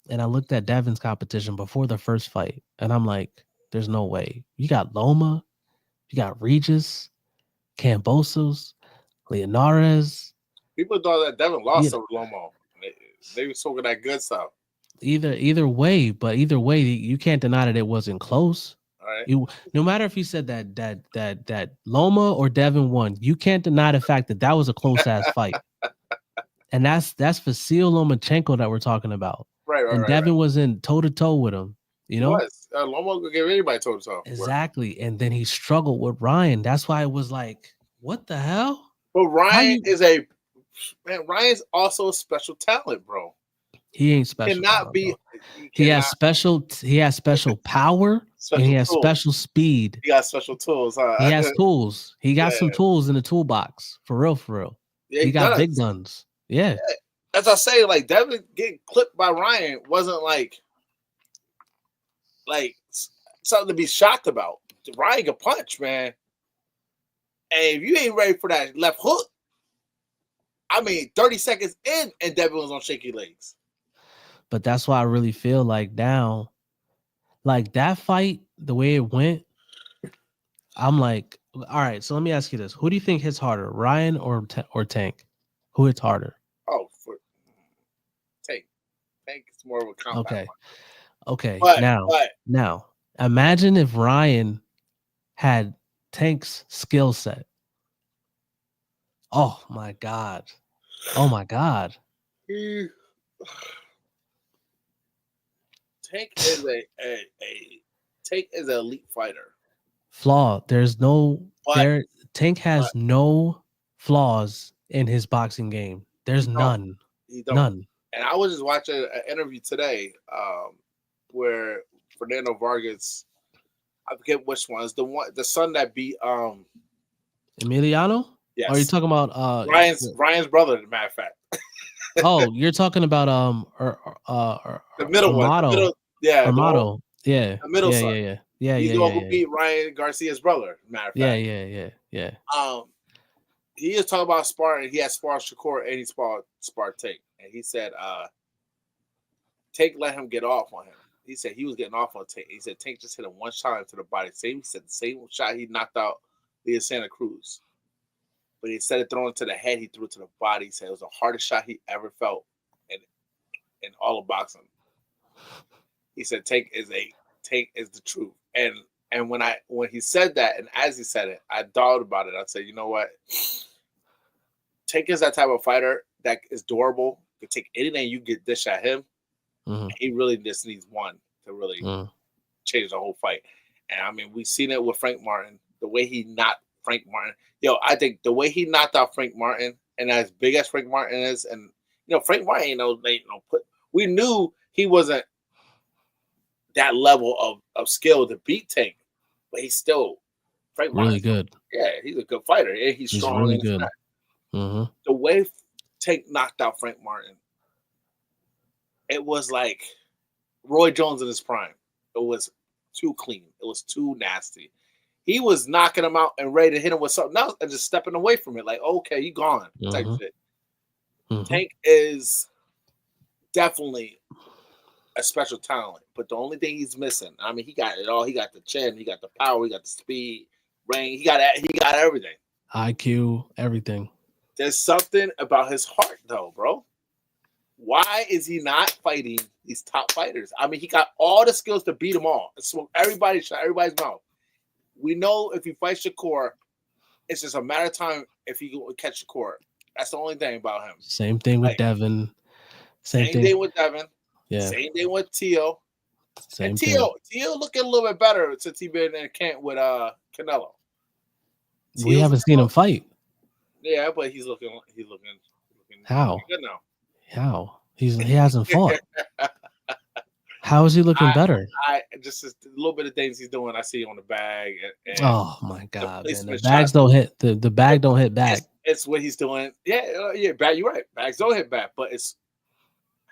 and I looked at Devin's competition before the first fight, and I'm like, there's no way. You got Loma, you got Regis, Cambosos, Leonares. People thought that Devin You lost know, to Lomo. They were talking that good stuff. either way, but either way, you can't deny that it wasn't close. All right. No matter if you said that Loma or Devin won, you can't deny the fact that was a close ass fight. And that's Vasil Lomachenko that we're talking about. And Right. Devin was in toe to toe with him, you He know? was. Lomo could give anybody told so. Exactly. And then he struggled with Ryan. That's why it was like, what the hell? But How Ryan you is a man. Ryan's also a special talent, bro. he ain't special Cannot talent, be. bro. You He has cannot special power and he special has tools. special speed. He got special tools, huh? He has tools. He got Yeah. some tools in the toolbox. For real, for real. Yeah, He got big does. guns. Yeah. As I say, like Devin getting clipped by Ryan wasn't like something to be shocked about. Ryan can punch, man. And if you ain't ready for that left hook, I mean, 30 seconds in, and Devin was on shaky legs. But that's why I really feel like now, like that fight, the way it went, I'm like, all right. So let me ask you this: who do you think hits harder, Ryan or Tank? Who hits harder? Oh, for Tank. Tank is more of a combat Okay, one. okay. But Now, imagine if Ryan had Tank's skill set. Oh my god! Oh my god! Tank is a Tank is an elite fighter. Flaw. There's no But there. Tank but has no flaws in his boxing game. There's he don't. none. He don't. None. And I was just watching an interview today, where Fernando Vargas, I forget which one, is the son that beat Emiliano? Or are you yes, talking about Ryan's brother, as a matter of fact. oh, you're talking about The middle one. The Armado. middle, yeah, Armado. Yeah. the middle Yeah, son. yeah, yeah. Yeah, He's yeah, the one yeah, who yeah. beat Ryan Garcia's brother, as a matter of Yeah, fact. yeah, yeah, yeah. He is talking about sparring. He had sparred Shakur and he sparred Tank. And he said Tank let him get off on him. He said he was getting off on Tank. He said Tank just hit him one shot into the body. He said the same shot he knocked out Leah Santa Cruz. But instead of throwing it to the head, he threw it to the body. He said it was the hardest shot he ever felt in all of boxing. He said Tank is the truth. And when he said that, and as he said it, I thought about it. I said, you know what? Tank is that type of fighter that is durable. Could take anything you get dish at him. Mm-hmm. He really just needs one to really change the whole fight. And I mean, we've seen it with Frank Martin. The way he knocked Frank Martin. I think the way he knocked out Frank Martin, and as big as Frank Martin is, and Frank Martin we knew he wasn't that level of skill to beat Tank, but he's still Frank Martin. Really good. Yeah, he's a good fighter, and he's strong. Really good. Mm-hmm. The way Tank knocked out Frank Martin, it was like Roy Jones in his prime. It was too clean. It was too nasty. He was knocking him out and ready to hit him with something else and just stepping away from it. Like, okay, you gone type shit. Mm-hmm. Tank is definitely a special talent, but the only thing he's missing, I mean, he got it all. He got the chin, he got the power, he got the speed, range, he got everything. IQ, everything. There's something about his heart, though, bro. Why is he not fighting these top fighters? I mean, he got all the skills to beat them all. Smoke everybody's mouth. We know if he fights Shakur, it's just a matter of time if he will catch Shakur. That's the only thing about him. Same thing with Like Devin. Same same thing. thing with Devin. Yeah, Same thing with Tio. And same thing. Tio looking a little bit better since he been in camp with Canelo. We Tio's haven't looking seen him fight. yeah, but he's looking How? good now. How? He hasn't fought. How is he looking better? I just a little bit of things he's doing. I see on the bag and Oh my the god, man! The placement bags shots. don't hit. The bag don't hit back. It's what he's doing. Yeah, yeah, bag. You're right. Bags don't hit back, but it's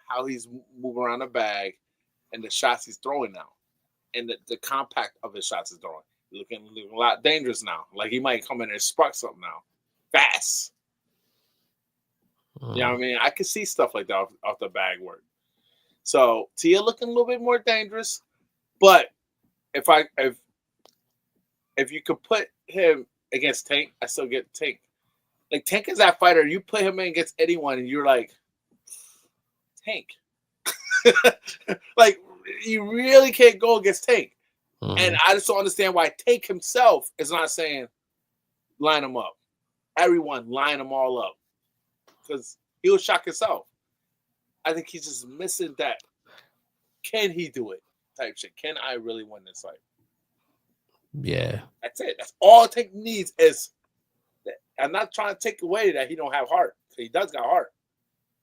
how he's moving around the bag and the shots he's throwing now, and the compact of his shots he's throwing. Looking a lot dangerous now. Like he might come in and spark something now, fast. You know what I mean? I could see stuff like that off the bag work. So Tia looking a little bit more dangerous, but if you could put him against Tank, I still get Tank. Like Tank is that fighter. You put him in against anyone, and you're like Tank. Like you really can't go against Tank. And I just don't understand why Tank himself is not saying line him up. Everyone line them all up because he'll shock himself. I think he's just missing that. Can he do it? Type shit. Can I really win this fight? Yeah. That's it. That's all Tank needs is. I'm not trying to take away that he don't have heart. He does got heart.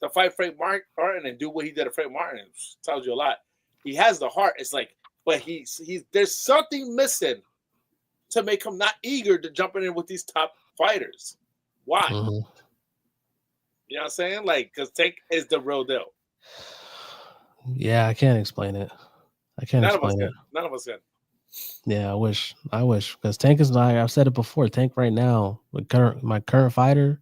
To fight Frank Martin and do what he did to Frank Martin tells you a lot. He has the heart. It's like, but he's there's something missing to make him not eager to jump in with these top fighters. Why? You know what I'm saying? Like, because Tank is the real deal. Yeah, I can't explain it. None of us can. Yeah, I wish. Because Tank is like I've said it before. Tank right now, my current fighter.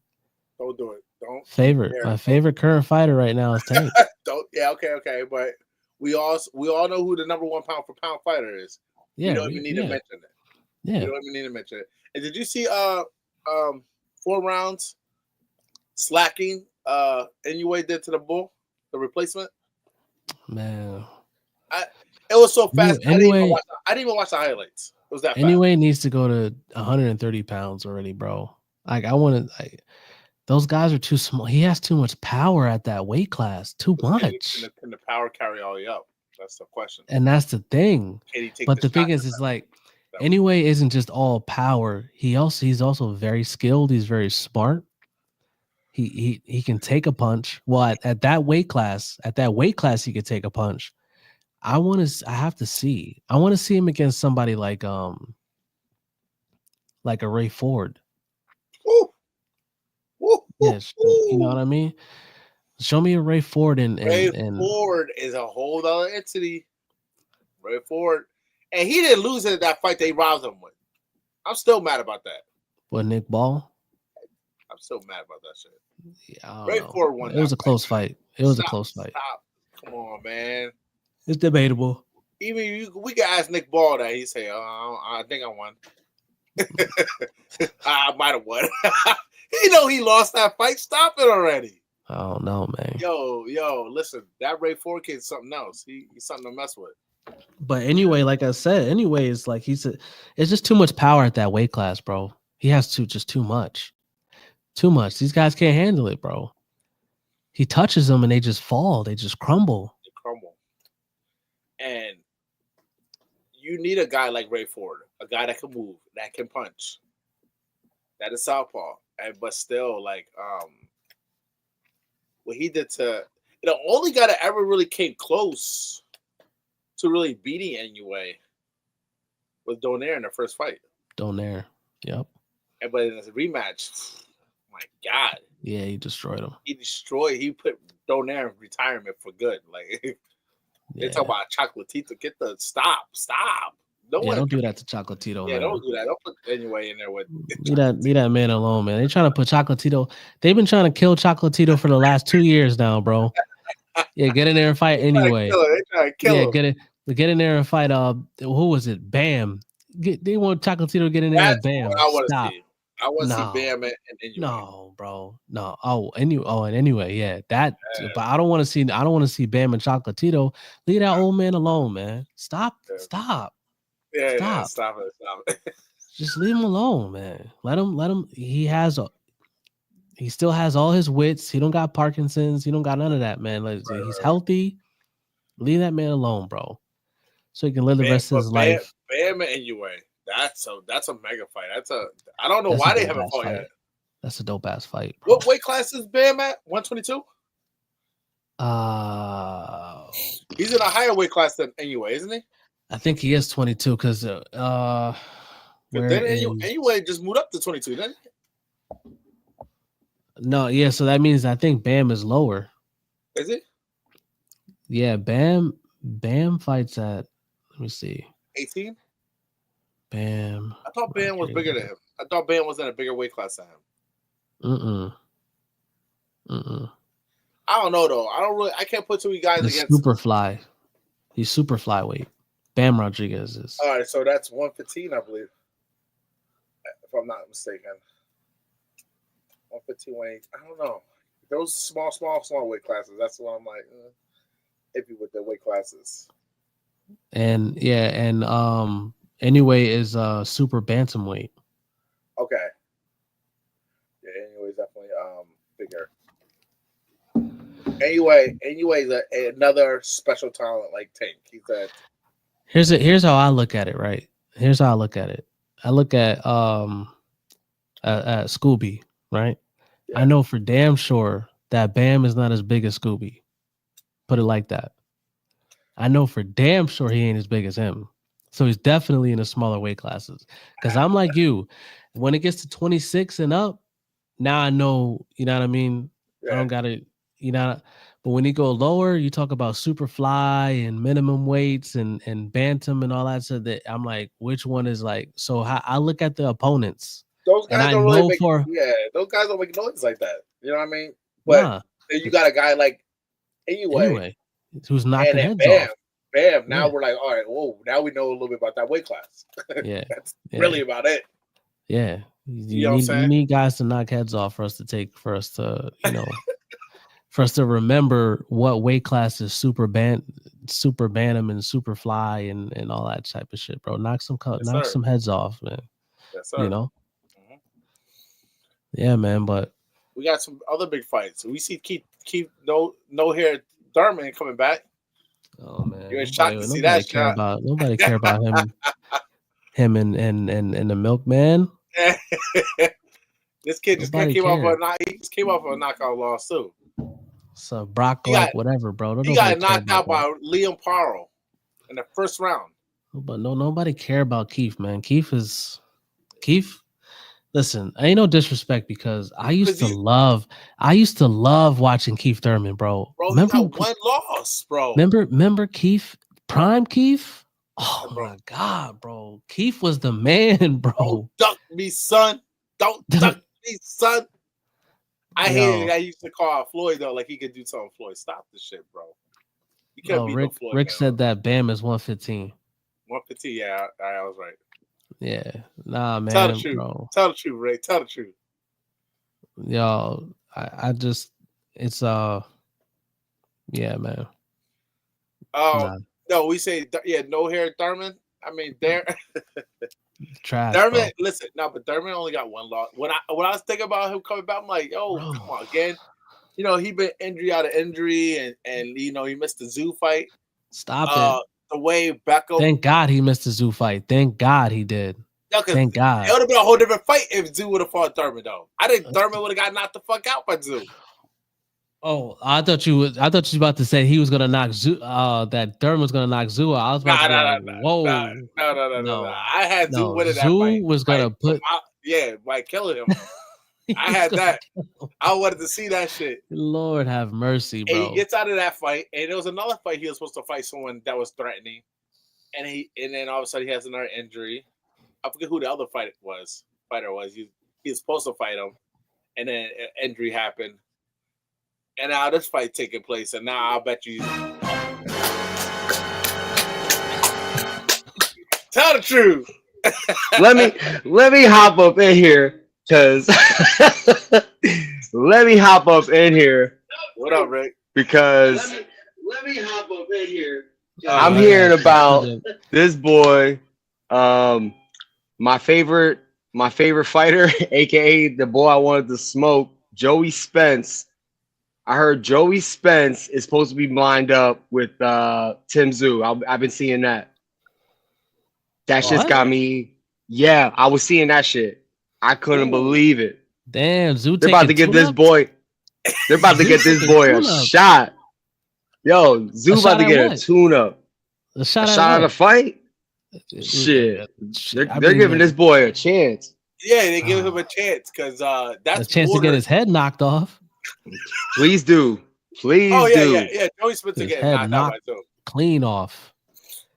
Don't do it. Don't. My favorite current fighter right now is Tank. Don't. Yeah. Okay. But we all know who the number one pound for pound fighter is. Yeah, we don't even need to mention it. Yeah. We don't even need to mention it. And did you see 4 rounds slacking Inoue did to the bull, the replacement? Man. It was so fast. Anyway, I didn't even watch the highlights. It was that fast. Anyway needs to go to 130 pounds already, bro. Like I want to those guys are too small. He has too much power at that weight class. Too much. Can the power carry all you up? That's the question. And that's the thing. Can he take but the thing is like Inoue isn't just all power. He's also very skilled. He's very smart. He can take a punch. Well, at that weight class, he could take a punch. I have to see. I want to see him against somebody like a Ray Ford. Ooh. Ooh. Yes, you know what I mean? Show me a Ray Ford and Ford is a whole other entity. Ray Ford. And he didn't lose in that fight they robbed him with. I'm still mad about that. What, Nick Ball? I'm still mad about that shit. Yeah, Ray Ford won. It was a close fight. It was a close fight. Stop. Come on, man. It's debatable. Even we can ask Nick Ball that. He say, I think I won. I might have won. He know he lost that fight. Stop it already. I don't know, man. Yo, listen, that Ray Ford kid's something else. He's something to mess with. But anyway, like I said, it's like it's just too much power at that weight class, bro. He has too much. Too much. These guys can't handle it, bro. He touches them and they just fall. They just crumble. And you need a guy like Ray Ford, a guy that can move, that can punch, that is southpaw, but still like what he did to the only guy that ever really came close to really beating Inoue was Donaire in the first fight. Donaire, yep. But in the rematch, my God, yeah, he destroyed him. He put Donaire in retirement for good. Like they talk about Chocolatito. Get the stop. Don't do that to Chocolatito. Yeah, man. Don't do that. Don't put Inoue in there with. Leave that man alone, man. They're trying to put Chocolatito. They've been trying to kill Chocolatito for the last 2 years now, bro. Yeah, get in there and fight anyway. They trying to kill him. Get in there and fight. Who was it? Bam. They want Chocolatito to get in there. Bam. I want to see. I want to see Bam and Inoue. No, bro. No. And anyway, yeah. That. Yeah. But I don't want to see Bam and Chocolatito. Leave that old man alone, man. Stop. Yeah, stop it. Just leave him alone, man. Let him. He has He still has all his wits. He don't got Parkinson's. He don't got none of that, man. Like, he's Right. healthy. Leave that man alone, bro. So he can live the Bam, rest of but his Bam, life. Bam and Inoue. That's a mega fight. I don't know That's a why they dope haven't ass fought yet. fight. That's a dope ass fight, bro. What weight class is Bam at? 122. Uh, He's in a higher weight class than Inoue, isn't he? I think he is 22 because Because where then is Inoue just moved up to 22, didn't he? no, yeah, so that means I think Bam is lower. Is it Yeah, Bam fights at, let me see. 18? Bam I thought Bam was bigger than Rodriguez. him. I thought Bam was in a bigger weight class than him. Mm-mm. Mm-mm. I don't know though. I can't put two guys It's against. super fly. He's super flyweight. Bam Rodriguez is. All right, so that's 115, I believe, if I'm not mistaken. 115, I don't know. Those small weight classes. That's what I'm like iffy with the weight classes. And yeah, and anyway is super bantamweight. Okay. Yeah. Anyways, definitely bigger. Anyway, another special talent like Tank. He said, Here's how I look at it, right? Here's how I look at it. I look at Scooby, right? I yeah, know for damn sure that Bam is not as big as Scooby. Put it like that. I know for damn sure he ain't as big as him. So he's definitely in the smaller weight classes. Cause I'm like you, when it gets to 26 and up, now I know, you know what I mean? I yeah. don't gotta, you know, but when you go lower, you talk about super fly and minimum weights and bantam and all that. So that I'm like, which one is like, so how I look at the opponents Those and guys I don't really know make. for Yeah, those guys don't make noise like that. You know what I mean? But nah, then you got a guy like anyway, anyway, who's and knocking then heads off. bam. Now Yeah. we're like, all right, whoa. Now we know a little bit about that weight class. Yeah. That's Yeah. really about it. Yeah. You know what I'm You saying? need guys to knock heads off for us to, for us to remember what weight class is super bantam and super fly and all that type of shit, bro. Yes, Knock sir. some heads off, man. Yes, You sir. know? Mhm. Yeah, man. But We got some other big fights. We see keep no hair Thurman coming back. oh man, You're shocked to see that shot. nobody care about him and the milkman. This kid just Nobody came off care. he just came off a knockout loss too. So Brock He got whatever, bro. Don't he nobody got care knocked about out that. by Liam Paro in the first round. But nobody care about Keith, man. Keith. Listen, ain't no disrespect because Because I used to love watching Keith Thurman, bro. he got one loss, bro. Remember Keith, Prime Keith? Yeah, Oh bro. my god, bro. Keith was the man, Don't bro. duck me, son. Don't duck me, son. I hated it. Yo, I used to call out Floyd though, like he could do something. Floyd, stop this shit, bro. You can't oh beat no Rick Floyd, Rick man. said that Bam is 115. 150, yeah, I was right. Yeah. Nah, Tell the man, truth. bro. Tell the truth, Ray. Tell the truth. Yo, I just it's yeah, man. Oh Nah, no, we say no hair Thurman. I mean, there trash, Thurman. bro. Listen, no, but Thurman only got one loss. When I was thinking about him coming back, I'm like, yo, Bro. come on again. You know, he been injury out of injury, and you know he missed the zoo fight. Stop it. The way Beckham, Thank God he missed the zoo fight. Thank God he did. no, because Thank it God. would have been a whole different fight if Zoo would have fought Thurman though. I think Thurman would have got knocked the fuck out by Zoo. Oh, I thought you was about to say he was gonna knock Zoo. That Thurman was gonna knock Zoo out. I was about Nah, to be nah, like, nah, nah, whoa, nah, nah, nah, nah, nah. no, I had Zoo no. winning that Zoo was gonna put. by killing him. He I was had gonna that. kill. I wanted to see that shit. Lord have mercy, And he bro. gets out of that fight, and there was another fight he was supposed to fight someone that was threatening, and then all of a sudden he has another injury. I forget who the other fighter was. He was supposed to fight him, and then an injury happened, and now this fight taking place, and now I'll bet you. Tell the truth. let me hop up in here because let me hop up in here What up, Rick? because let me hop up in here. I'm I got hearing you. about this boy, um, my favorite fighter, aka the boy I wanted to smoke, Joey Spence. I heard Joey Spence is supposed to be lined up with Tim Tszyu. I've been seeing that. That Oh shit's What? got man. me. Yeah, I was seeing that shit. I couldn't Ooh. believe it. Damn, Zoo They're about taking to give tune this up. boy. They're about to Zoo get this taking boy a tune up. shot. Yo, A Zoo about shot to at get a what? tune-up. A A shot at shot at a what? fight? I Shit. I They're giving mean, this boy a chance. Yeah, they give him a chance because a that's chance to get border. his head knocked off. Please do. Oh Please yeah, yeah, do. yeah. Joey Spencer His getting head knocked out by knocked Zoom. clean off.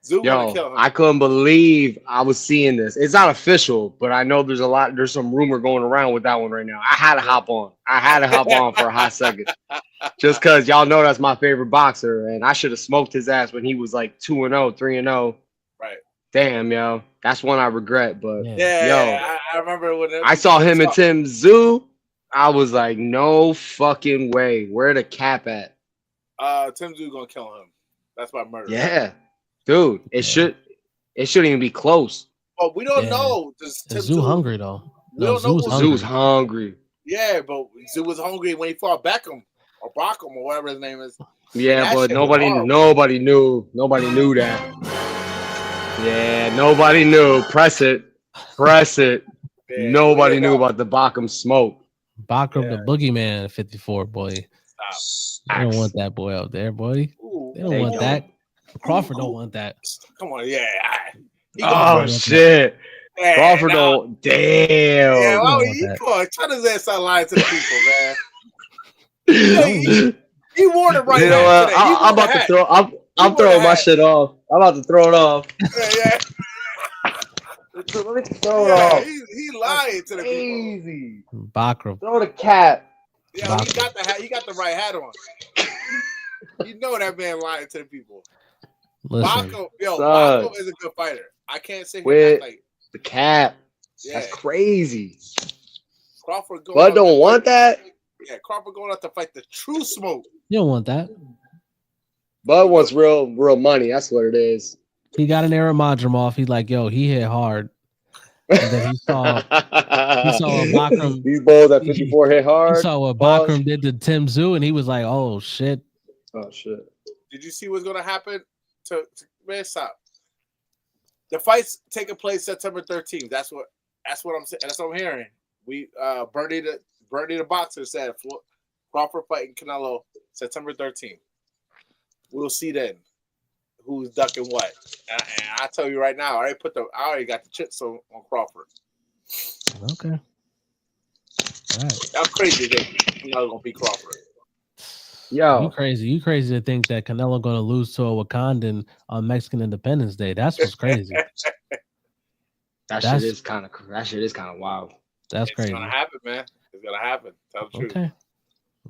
Zoom want to Yo, kill him. I couldn't believe I was seeing this. It's not official, but I know there's some rumor going around with that one right now. I had to hop on. I had to hop on for a hot second. Just because y'all know that's my favorite boxer, and I should have smoked his ass when he was like 2-0, 3-0. Right. Damn, yo. That's one I regret. But Yeah. yo, Yeah, I remember when I saw him and Tim Tszyu. I was like, no fucking way. Where the cap at? Tim Tszyu gonna kill him. That's by murder. Yeah. Dude, it shouldn't even be close. But we don't Yeah. know. Does Tim Zoo Tszyu hungry though. We No, don't know Zoo's who's hungry. Zoo's hungry. Yeah, but Zoo was hungry when he fought Beckham or Backham or whatever his name is. Yeah, that but shit was horrible. nobody knew that. Yeah, nobody knew. Press it. Yeah, Nobody knew no. about the Bacchum smoke. Bakram Yeah. the boogeyman 54 boy. Stop. They don't want that boy out there, boy. Ooh, They don't They want don't. that. Crawford Who- don't want that. Come on, yeah. He Oh gonna shit. yeah, Crawford nah. don't. Damn. Yeah, don't why want would you that. come on? Try to start lying to the people, man. He wore the right You know hat what? today. He wore I'm the about to hat. throw. I'm wore throwing the my hat. shit off. I'm about to throw it off. Yeah, Let me throw it yeah. off. He lying to the people. Crazy. Bakram. Throw the cap. Yeah, he got the hat. He got the right hat on. You know that man lying to the people. Listen, Baco is a good fighter. I can't say With like the cap. yeah. That's crazy. Crawford going. But don't want that. Yeah, Crawford going out to fight the true smoke. you don't want that. Bud wants real money. That's what it is. He got an Aaron Madrimov. He's like, yo, he hit hard. And then he saw Bakram. These balls at 54 hit He hard. saw what Pause. Bakram did to Tim Tszyu, and he was like, oh shit. Oh shit. Did you see what's going to happen? To man, stop. The fight's taking place September 13th. That's what I'm saying. That's what I'm hearing. We Bernie the boxer said Crawford fighting Canelo September 13th. We'll see then who's ducking what. And I tell you right now, I already got the chips on Crawford. Okay. All right. That's crazy that Canelo gonna beat Crawford. Yo. You crazy to think that Canelo gonna lose to a Wakandan on Mexican Independence Day. That's what's crazy. That shit is kind of wild. That's It's crazy. gonna happen, man. It's gonna happen. Tell the truth. Okay.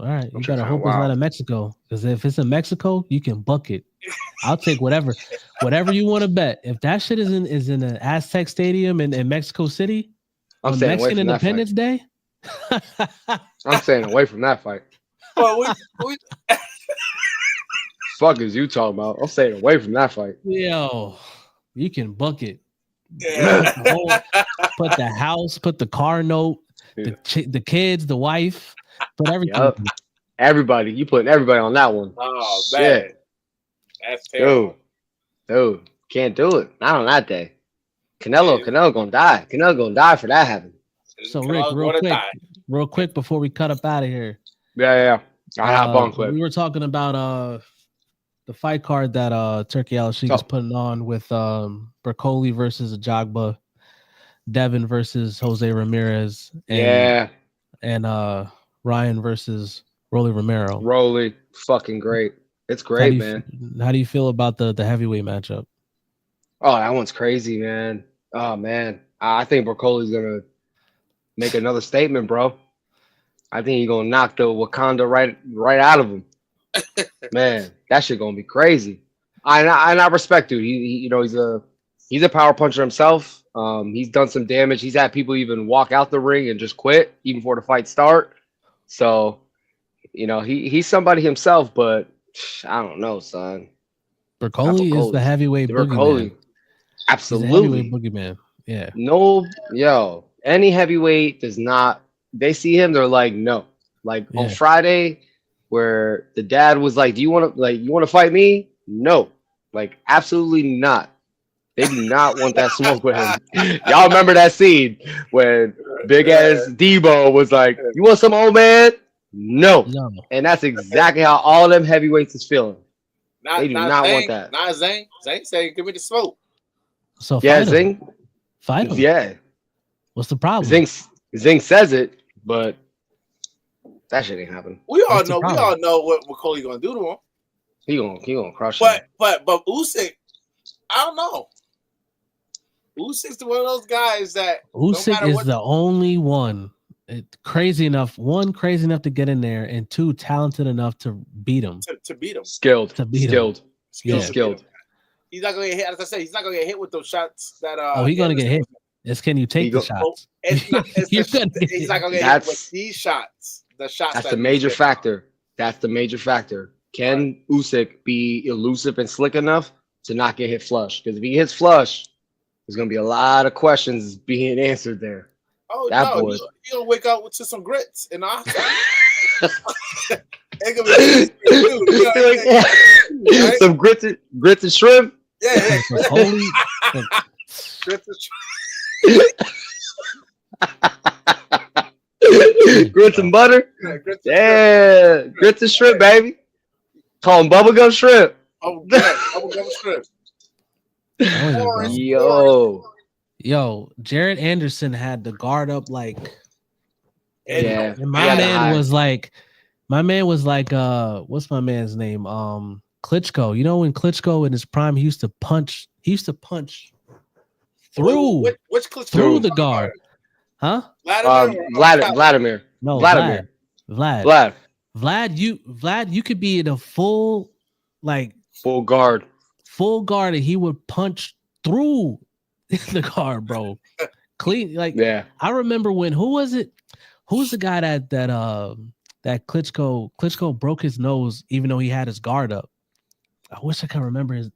All right. You That's gotta kinda hope it's wild. not in Mexico. Because if it's in Mexico, you can buck it. I'll take whatever you want to bet. If that shit is in an Aztec Stadium in Mexico City I'm on staying away Mexican from that fight. Independence Day. I'm staying away from that fight. Well, Fuck is you talking about? I'm staying away from that fight. Yo, you can buck it. yeah. Put the house, put the car note, Yeah. the kids, the wife, put everything. Yup. Everybody, you putting everybody on that one. Oh Shit. man, that's terrible. Dude, can't do it. Not on that day. Canelo gonna die. Canelo gonna die for that happening. So Rick, real quick before we cut up out of here. Yeah. I have on clip. We were talking about the fight card that Turkey Al-Sheikh is putting on with Berkoli versus Ajagba, Devin versus Jose Ramirez, and Ryan versus Rolly Romero. Rolly, fucking great. It's great, man. How do you feel about the heavyweight matchup? Oh, that one's crazy, man. Oh man, I think Berkoli's gonna make another statement, bro. I think he's gonna knock the Wakanda right out of him. Man, that shit gonna be crazy. I respect dude. He's a power puncher himself. He's done some damage. He's had people even walk out the ring and just quit even before the fight start. So, he's somebody himself, but I don't know, son. Berkoli is the heavyweight boogeyman. Absolutely. He's the heavyweight boogeyman. Yeah. No, any heavyweight does not. They see him, they're like, no. Like on Yeah. Friday, where the dad was like, "Do you want to fight me?" No, like absolutely not. They do not want that smoke with him. Y'all remember that scene when big ass Debo was like, "You want some, old man?" No, No. and that's exactly how all them heavyweights is feeling. They not do not not want Zane, that. not Zane. Zane saying, "Give me the smoke." So Yeah, fight him. Zing. Fight him. Yeah, What's the problem? Zing. Zing says it, but that shit ain't happening. What's the We problem? all know what Coley gonna do to him. He gonna crush him. But Usyk, I don't know. Usyk's one of those guys that no Usyk matter is what the only one crazy enough. One, crazy enough to get in there, and two, talented enough to beat him. to beat him, Skilled, To beat him. skilled. skilled He's Yeah. to beat him. skilled. He's not gonna get hit. As I say, he's not gonna get hit with those shots that Oh, he's gonna get Anderson hit. was. It's can you He take the go. Oh, shots? it's not. You're gonna get He's hit. not gonna get hit with That's these shots. The shots that's that the he's major hitting. factor. That's the major factor. Right. Can Usyk be elusive and slick enough to not get hit flush? Because if he hits flush, there's gonna be a lot of questions being answered there. Oh That no, boy. he'll wake up to some grits in the hospital. It's gonna be cheese too. You know what I'm saying? Right? Some grits and shrimp. Yeah, For Coley, for, grits and shrimp. Grits and butter. Yeah, grits and shrimp. Yeah, grits and shrimp, baby. Call them bubblegum shrimp. Oh yeah, bubblegum shrimp. telling you, bro. Orange. Yo, Jared Anderson had the guard up like, And yeah, and he had the high. my man was like, what's my man's name? Klitschko. You know when Klitschko in his prime, he used to punch through which Klitschko through you the talking guard, huh? about? Vladimir or Vladimir. No, Vladimir. Vlad. Vlad. You could be in a full like Full guard. full guard and he would punch through the guard, bro. Clean like Yeah. I remember when who was it? Who's the guy that Klitschko broke his nose even though he had his guard up? I wish I could remember his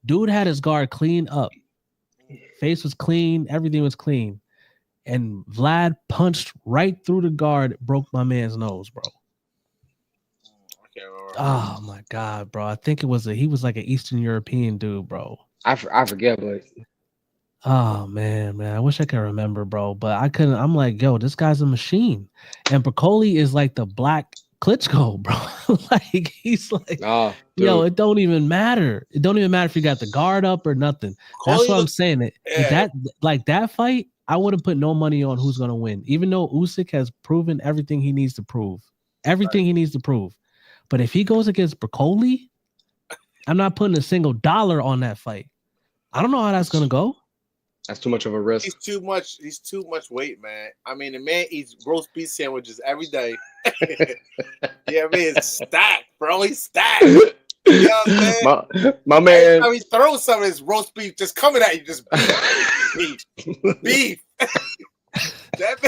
dude had his guard clean up. Face was clean, everything was clean. And Vlad punched right through the guard, broke my man's nose, bro. Oh my god, bro! I think he was like an Eastern European dude, bro. I forget, but Oh man, I wish I could remember, bro, but I couldn't. I'm like, yo, this guy's a machine, and Broccoli is like the black Klitschko, bro. Like he's like, oh, yo, dude. it don't even matter. It don't even matter if you got the guard up or nothing. That's what I'm saying. That fight, I wouldn't put no money on who's gonna win, even though Usyk has proven everything he needs to prove, everything he needs to prove. But if he goes against Broccoli, I'm not putting a single dollar on that fight. I don't know how that's gonna go. That's too much of a risk. He's too much weight, man. I mean, the man eats roast beef sandwiches every day. Yeah, I mean, it's stacked, bro. He's stacked. You know what I'm saying? My man. Every time he throws some of his roast beef just coming at you, just beef. That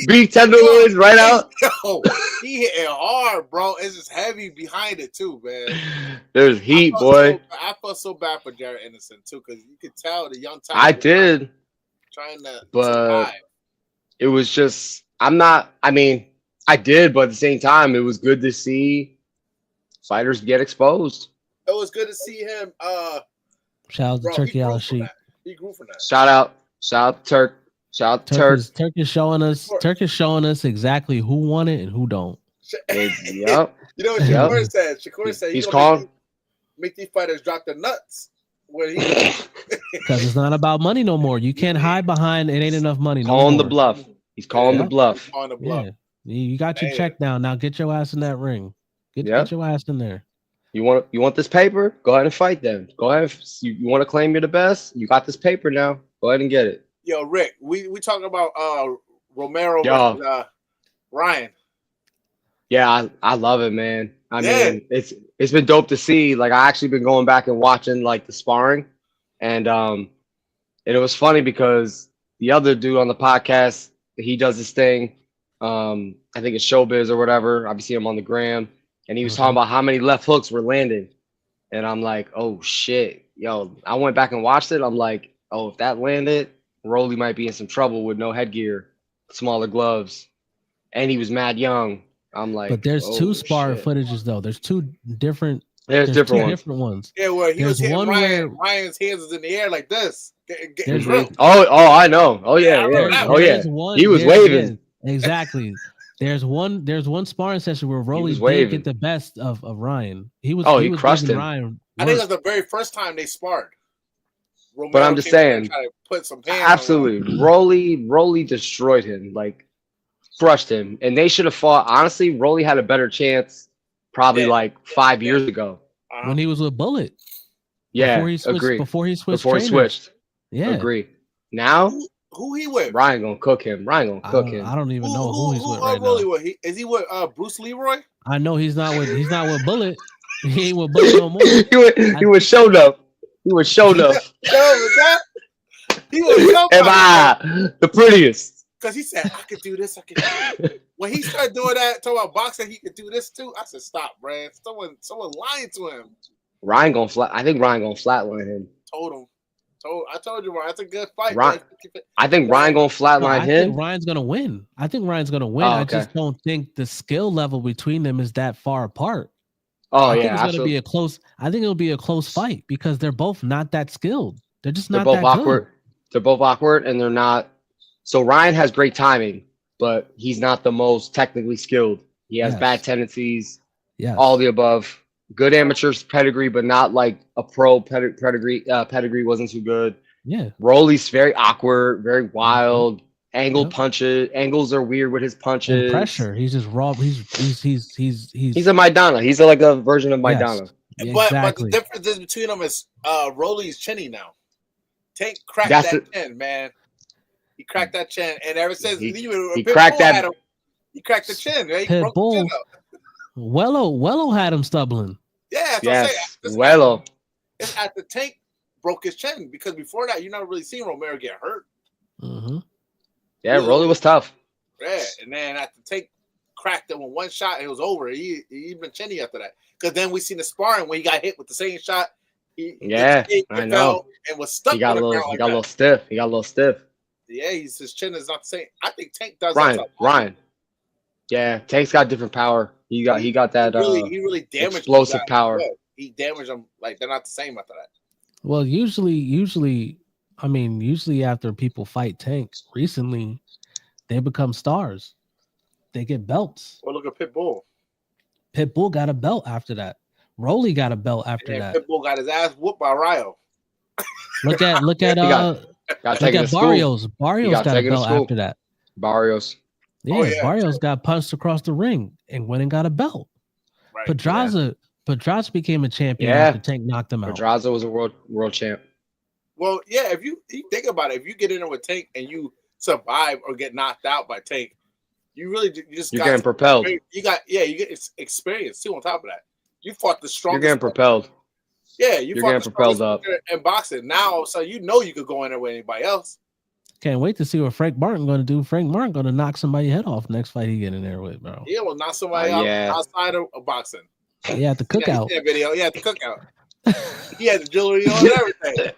beef tenderloins right out. Yo, he hitting hard, bro. It's just heavy behind it too, man. There's heat, boy. I felt so bad for Jared Anderson too, because you could tell the young time. I did, trying to but survive. It was just I mean, I did, but at the same time, it was good to see fighters get exposed. It was good to see him. Shout out to Turkey Al Sheik. He grew from that. Shout out Turk. Shout out Turk. Turk is showing us exactly who won it and who don't. Yep. You know what Shakur said? Shakur said he's calling. Make these fighters drop their nuts. Because it's not about money no more. You can't hide behind it ain't enough money. Calling the bluff. He's calling the bluff. Yeah. You got your check down. Now get your ass in that ring. Get your ass in there. You want this paper? Go ahead and fight them. Go ahead. You want to claim you're the best? You got this paper now. Go ahead and get it. Yo, Rick, we talking about Romero versus Ryan. Yeah, I love it, man. I mean, it's been dope to see. Like I actually been going back and watching like the sparring, and it was funny because the other dude on the podcast, he does this thing. I think it's Showbiz or whatever. I've seen him on the gram, and he was talking about how many left hooks were landing, and I'm like, oh shit, yo. I went back and watched it. I'm like, oh, if that landed, Rolly might be in some trouble with no headgear, smaller gloves. and he was mad young. I'm But like, there's two oh sparring shit. footages though. Different. There's There's two different ones. different ones. Yeah, where he was There's hitting one Ryan. where Ryan's hands was in the air like this, getting there's drilled. Oh, I know. Oh Yeah, yeah, I remember yeah. that Oh one. there yeah. is one He was there yeah, waving. exactly. There's one sparring session where He Rolly was did get waving. the best of Ryan. Oh, He he was crushed giving him. Ryan I think it work. was the very first time they sparred. But I'm Romero just came in there and saying, tried to put some hands on Ryan. absolutely, Rolly destroyed him, like crushed him, and they should have fought. Honestly, Rolly had a better chance, probably Yeah, like yeah, 5 years ago. When he was with Bullet Yeah, agree. before he switched Before he trainers. switched, Yeah. agree. Now Who he with? Ryan gonna cook him. Ryan gonna cook I him. don't even know who he's with right Rolly now. with? Is he with Bruce Leroy? I know he's not with Bullet. He ain't with Bullet no more. He was showed up. He was showed up. No, with that he was Am somebody. I the prettiest? Because he said, I could do this, I could do that. When he started doing that, talking about boxing, he could do this too. I said, stop, Brad. Someone lying to him. Ryan gonna flat. I think Ryan gonna flatline him. Told him. I told you, Ryan. That's a good fight, Ryan, man. I think Ryan gonna flatline I him. think Ryan's gonna win. I think Ryan's gonna win. Oh, I okay. just don't think the skill level between them is that far apart. Oh I yeah, think it's absolutely. gonna be a close. I think it'll be a close fight because they're both not that skilled. They're just They're not both that awkward. good. They're both awkward, and they're not. So Ryan has great timing, but he's not the most technically skilled. He has Yes. bad tendencies. Yes. All the above. Good amateurs pedigree, but not like a pro pedigree. Pedigree wasn't too good. Yeah. Rolly's very awkward, very wild. Angled Yep. punches. Angles are weird with his punches. And pressure. He's just raw. He's He's a Maidana. He's like a version of Maidana. Yes, But exactly. the difference between them is Rolly's chinny now. Tank cracked That's that chin, man. He cracked that chin, and ever since He Pitbull cracked that. had him, he cracked the chin. Right? He broke the chin Pitbull. up. Wello had him stumbling. Yeah, that's what I'm saying. Yes, This Wello. It's after Tank broke his chin because before that, you never really seen Romero get hurt. Mm-hmm. Yeah, Rolly was tough. Yeah, and then after Tank cracked him with one shot, it was over. He been chinny after that. Because then we seen the sparring when he got hit with the same shot. I know. And was stuck. He got on a the little. ground He like got a that. little stiff. He got a little stiff. Yeah, his chin is not the same. I think Tank does Ryan. that. Ryan. Yeah, Tank's got different power. He got that he really damaged explosive power. He damaged them like they're not the same after that. Well, usually after people fight Tank recently, they become stars. They get belts. Well, look at Pitbull. Pitbull got a belt after that. Rolly got a belt after And that. Pitbull got his ass whooped by Ryo. Look at got taken to school. Barrios. Barrios got got a taken to belt school. after that. Barrios. Yeah, Barrios got punched across the ring and went and got a belt. Right. Pedraza became a champion Yeah. after Tank knocked him out. Pedraza was a world champ. Well, yeah, if you think about it, if you get in there with Tank and you survive or get knocked out by Tank, you really You're getting propelled. You get experience too on top of that. You fought the strongest. You're getting propelled. Yeah, You're getting propelled up in boxing. Now, so you know you could go in there with anybody else. Can't wait to see what Frank Martin going to do. Frank Martin going to knock somebody's head off next fight he get in there with, bro. Yeah, well, knock somebody out outside of boxing. Yeah, at the cookout. Yeah, video. Yeah, at the cookout. He had the jewelry on and everything.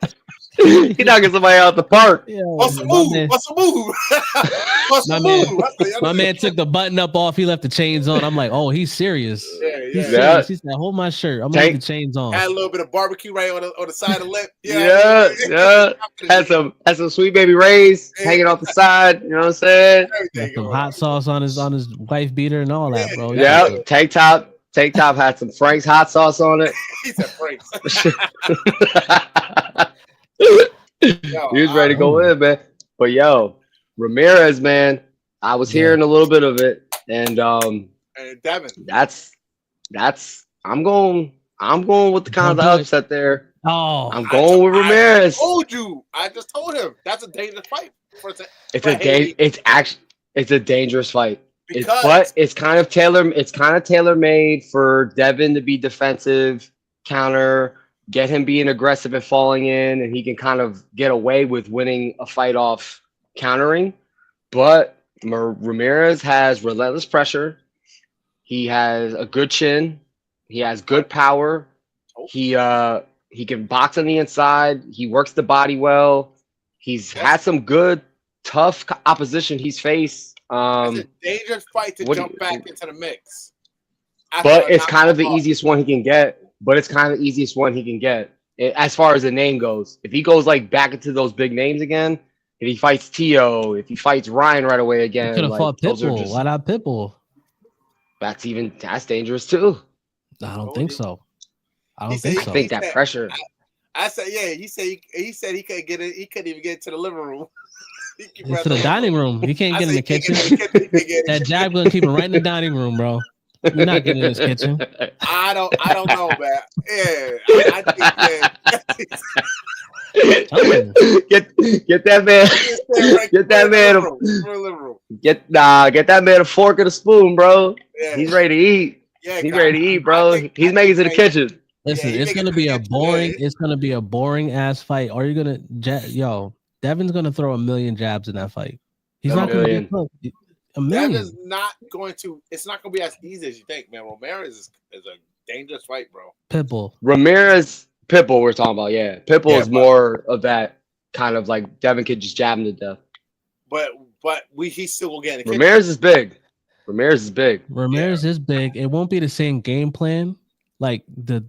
He knocking somebody out the park. Yeah, What's the move? What's the move? What's the move? My man took the button up off. He left the chains on. I'm like, oh, he's serious. He's serious. He said, hold my shirt. I'm gonna leave the chains on. Had a little bit of barbecue right on the side of the lip. Yeah. Had some Sweet Baby Rays hanging off the side. You know what I'm saying? Some hot sauce on his wife beater and all that, bro. Yeah. Tank top had some Frank's hot sauce on it. He said Frank's. He was ready to go in, man. But Ramirez, man, I was hearing a little bit of it, and Devin. That's I'm going with the kind of upset there. Oh, I'm going with Ramirez. I just told him that's a dangerous fight. It's a dangerous fight. But it's kind of tailor made for Devin to be defensive, counter, get him being aggressive and falling in, and he can kind of get away with winning a fight off countering. But Ramirez has relentless pressure. He has a good chin. He has good power. He can box on the inside. He works the body well. He's had some good, tough opposition he's faced That's Um, a dangerous fight to what do jump back you, into the mix. After but a it's kind of knockout the loss. easiest one he can get. But it's kind of the easiest one he can get as far as the name goes. If he goes like back into those big names again, if he fights Tio, if he fights Ryan right away You could again, have like fought those are Pitbull. Why just not Pitbull? that's dangerous too. I don't Told think you. so. I He don't said think I so. think that pressure. I said, yeah. He said he couldn't get it. He couldn't even get into the living room. He keep It's running to the the living dining room. room. He can't I get in said the he can't get kitchen. in the kitchen. He can't get in the That kitchen. jab gonna keep him right in the dining room, bro. You're not getting in his kitchen. I don't know, man. Yeah, I think get that man, get that man, get that man a fork and a spoon, bro. Yeah, He's ready to eat. yeah. He's ready to eat, I bro. think He's making it to the yeah, kitchen. Listen, he it's making gonna it to be the a kitchen. Yeah. boring. It's gonna be a boring ass fight. Or you're gonna, yo, Devin's gonna throw a million jabs in that fight. He's A not gonna be million. a million. Devin's not going to. It's not going to be as easy as you think, man. Ramirez is a dangerous fight, bro. Pitbull. Ramirez, Pitbull, we're talking about. Yeah, Pitbull Yeah, is more of that kind of like Devin could just jab him to death. but he's still going to get in the kitchen. Ramirez is big. Ramirez is big. Ramirez is big. It won't be the same game plan. Like the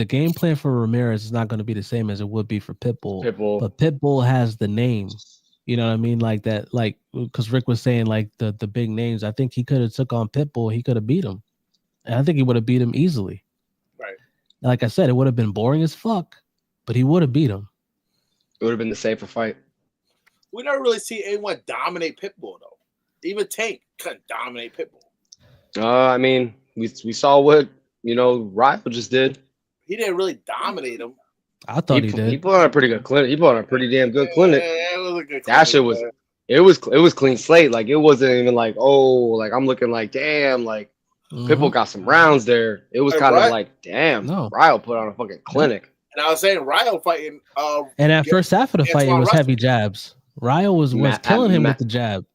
game plan for Ramirez is not going to be the same as it would be for Pitbull. Pitbull. But Pitbull has the name. You know what I mean? Like that. Like because Rick was saying, like the big names. I think he could have took on Pitbull. He could have beat him, and I think he would have beat him easily. Right. Like I said, it would have been boring as fuck, but he would have beat him. It would have been the safer fight. We never really see anyone dominate Pitbull though. Even Tank couldn't dominate Pitbull. I mean, we saw what Ryle just did. He didn't really dominate him. I thought he did. He put on a pretty good clinic. He put on a pretty damn good clinic. Yeah, it was a good That clinic, shit was. man. It was clean slate. Like it wasn't even like, oh, like I'm looking like damn, like Pitbull got some rounds there. It was Like, kind of right? like damn, No. Ryle put on a fucking clinic. And I was saying Ryo fighting. And at first half of the fight, it Antoine was Russell. heavy jabs. Ryo was killing him with the jab.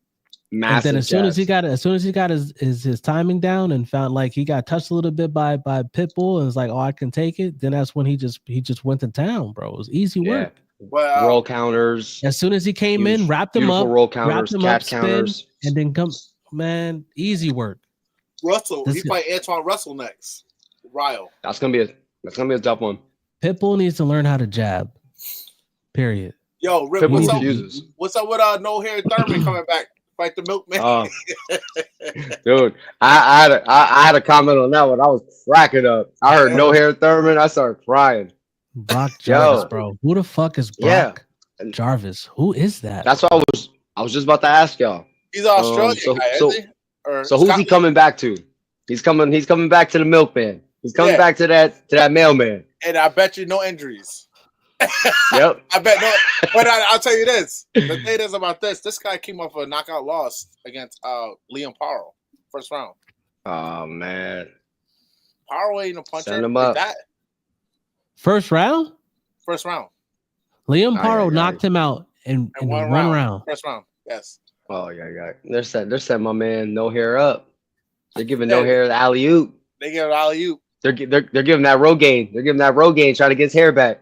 And Massive then as soon as he jabs. got his timing down and found like he got touched a little bit by Pitbull and was like, oh, I can take it. Then that's when he just went to town, bro. It was easy work. Well, Roll counters, As soon as he came in, wrapped him beautiful up, roll counters, catch spin, counters. and then come, man, easy work. Russell, This he is- fight Antoine Russell next. Ryo. That's gonna be a tough one. Pitbull needs to learn how to jab. Period. Yo, Rick, Pitbull what's up? refuses. What's up with No Hair Thurman coming back? Fight the Milkman. Dude, I had a comment on that one. I was cracking up. I heard No Hair Thurman. I started crying. Brock Jarvis, bro. Who the fuck is Brock Yeah. Jarvis? Who is that? That's what I was just about to ask y'all. He's an Australian so- guy, so- isn't he? Or So who's he Scotland? coming back to? He's coming back to the milkman. He's coming Yeah. back to that mailman. And I bet you no injuries. Yep. I bet no. But I'll tell you this. The thing is about this. This guy came off a knockout loss against Liam Paro, first round. Oh man. Paro ain't a puncher. Send him up. That First round? first round. Liam Aye, Paro aye, aye. knocked him out in And one one round. First round. Yes. Oh yeah. They're setting my man No Hair up. They're giving Yeah. No Hair the alley oop. They give alley oop. They're giving that Rogaine. They're giving that Rogaine trying to get his hair back.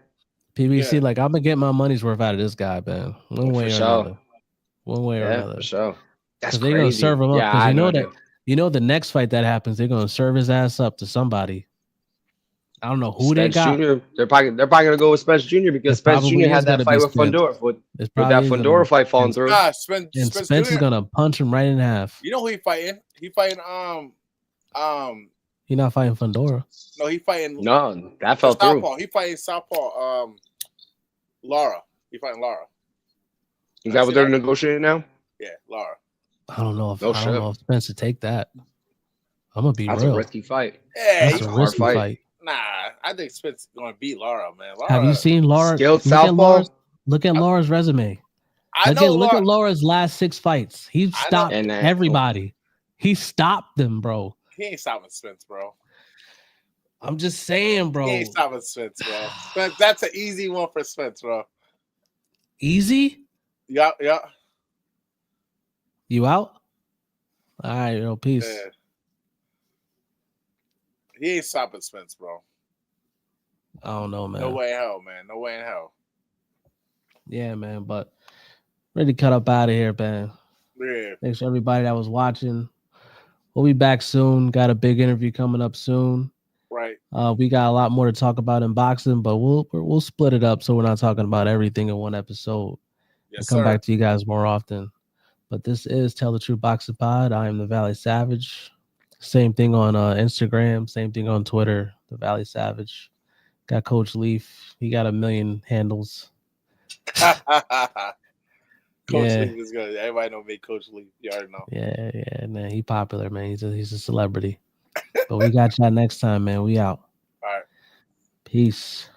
PBC, Yeah. like I'm gonna get my money's worth out of this guy, man. One way or sure. another. One way or Yeah, another. for sure. That's Because they're gonna crazy. serve him up. Yeah, Because I you know know that you know the next fight that happens, they're gonna serve his ass up to somebody. I don't know who they Spence got. Jr. They're probably gonna go with Spence Jr. because It Spence probably Jr. had is that gonna fight be with Spence. Fundora with It's that probably is Fundora gonna be fight falling Spence. through. Ah, And Spence Spence is Jr. gonna punch him right in half. You know who he fighting? He fighting He's not fighting Fundora. no, he fighting No, that fell through. Southpaw. He fighting Southpaw Lara. He fighting Lara. Is that what they're negotiating now? Yeah, Lara. I don't know if No I don't shit. know if Spence would take that. I'm gonna be That's real. a risky fight. Yeah, That's he's a hard risky fight. fight. nah. I think Spence is gonna beat Lara, man. Lara, Have you seen Laura? Skilled Look at southpaw? Laura's resume. I know Look Lara. at Laura's last 6 fights. He I know. stopped And that- everybody. He stopped them, bro. He ain't stopping Spence, bro. I'm just saying, bro. He ain't stopping Spence, bro. Spence, that's an easy one for Spence, bro. Easy? Yeah. You out? All right, yo, peace. Yeah. He ain't stopping Spence, bro. I don't know, man. No way in hell, man. No way in hell. Yeah, man, but ready to cut up out of here, man. Yeah, Thanks to everybody that was watching. We'll be back soon. Got a big interview coming up soon. right. We got a lot more to talk about in boxing, but we'll split it up so we're not talking about everything in one episode. We'll Yes, come sir. back to you guys more often. But this is Tell the Truth Boxing Pod. I am the Valley Savage. Same thing on Instagram. Same thing on Twitter. The Valley Savage. Got Coach Leaf. He got a million handles. Coach Yeah, Lee is good. Everybody know me, Coach Lee. You already know. yeah, man. He popular, man. He's a celebrity. But we got y'all next time, man. We out. All right. Peace.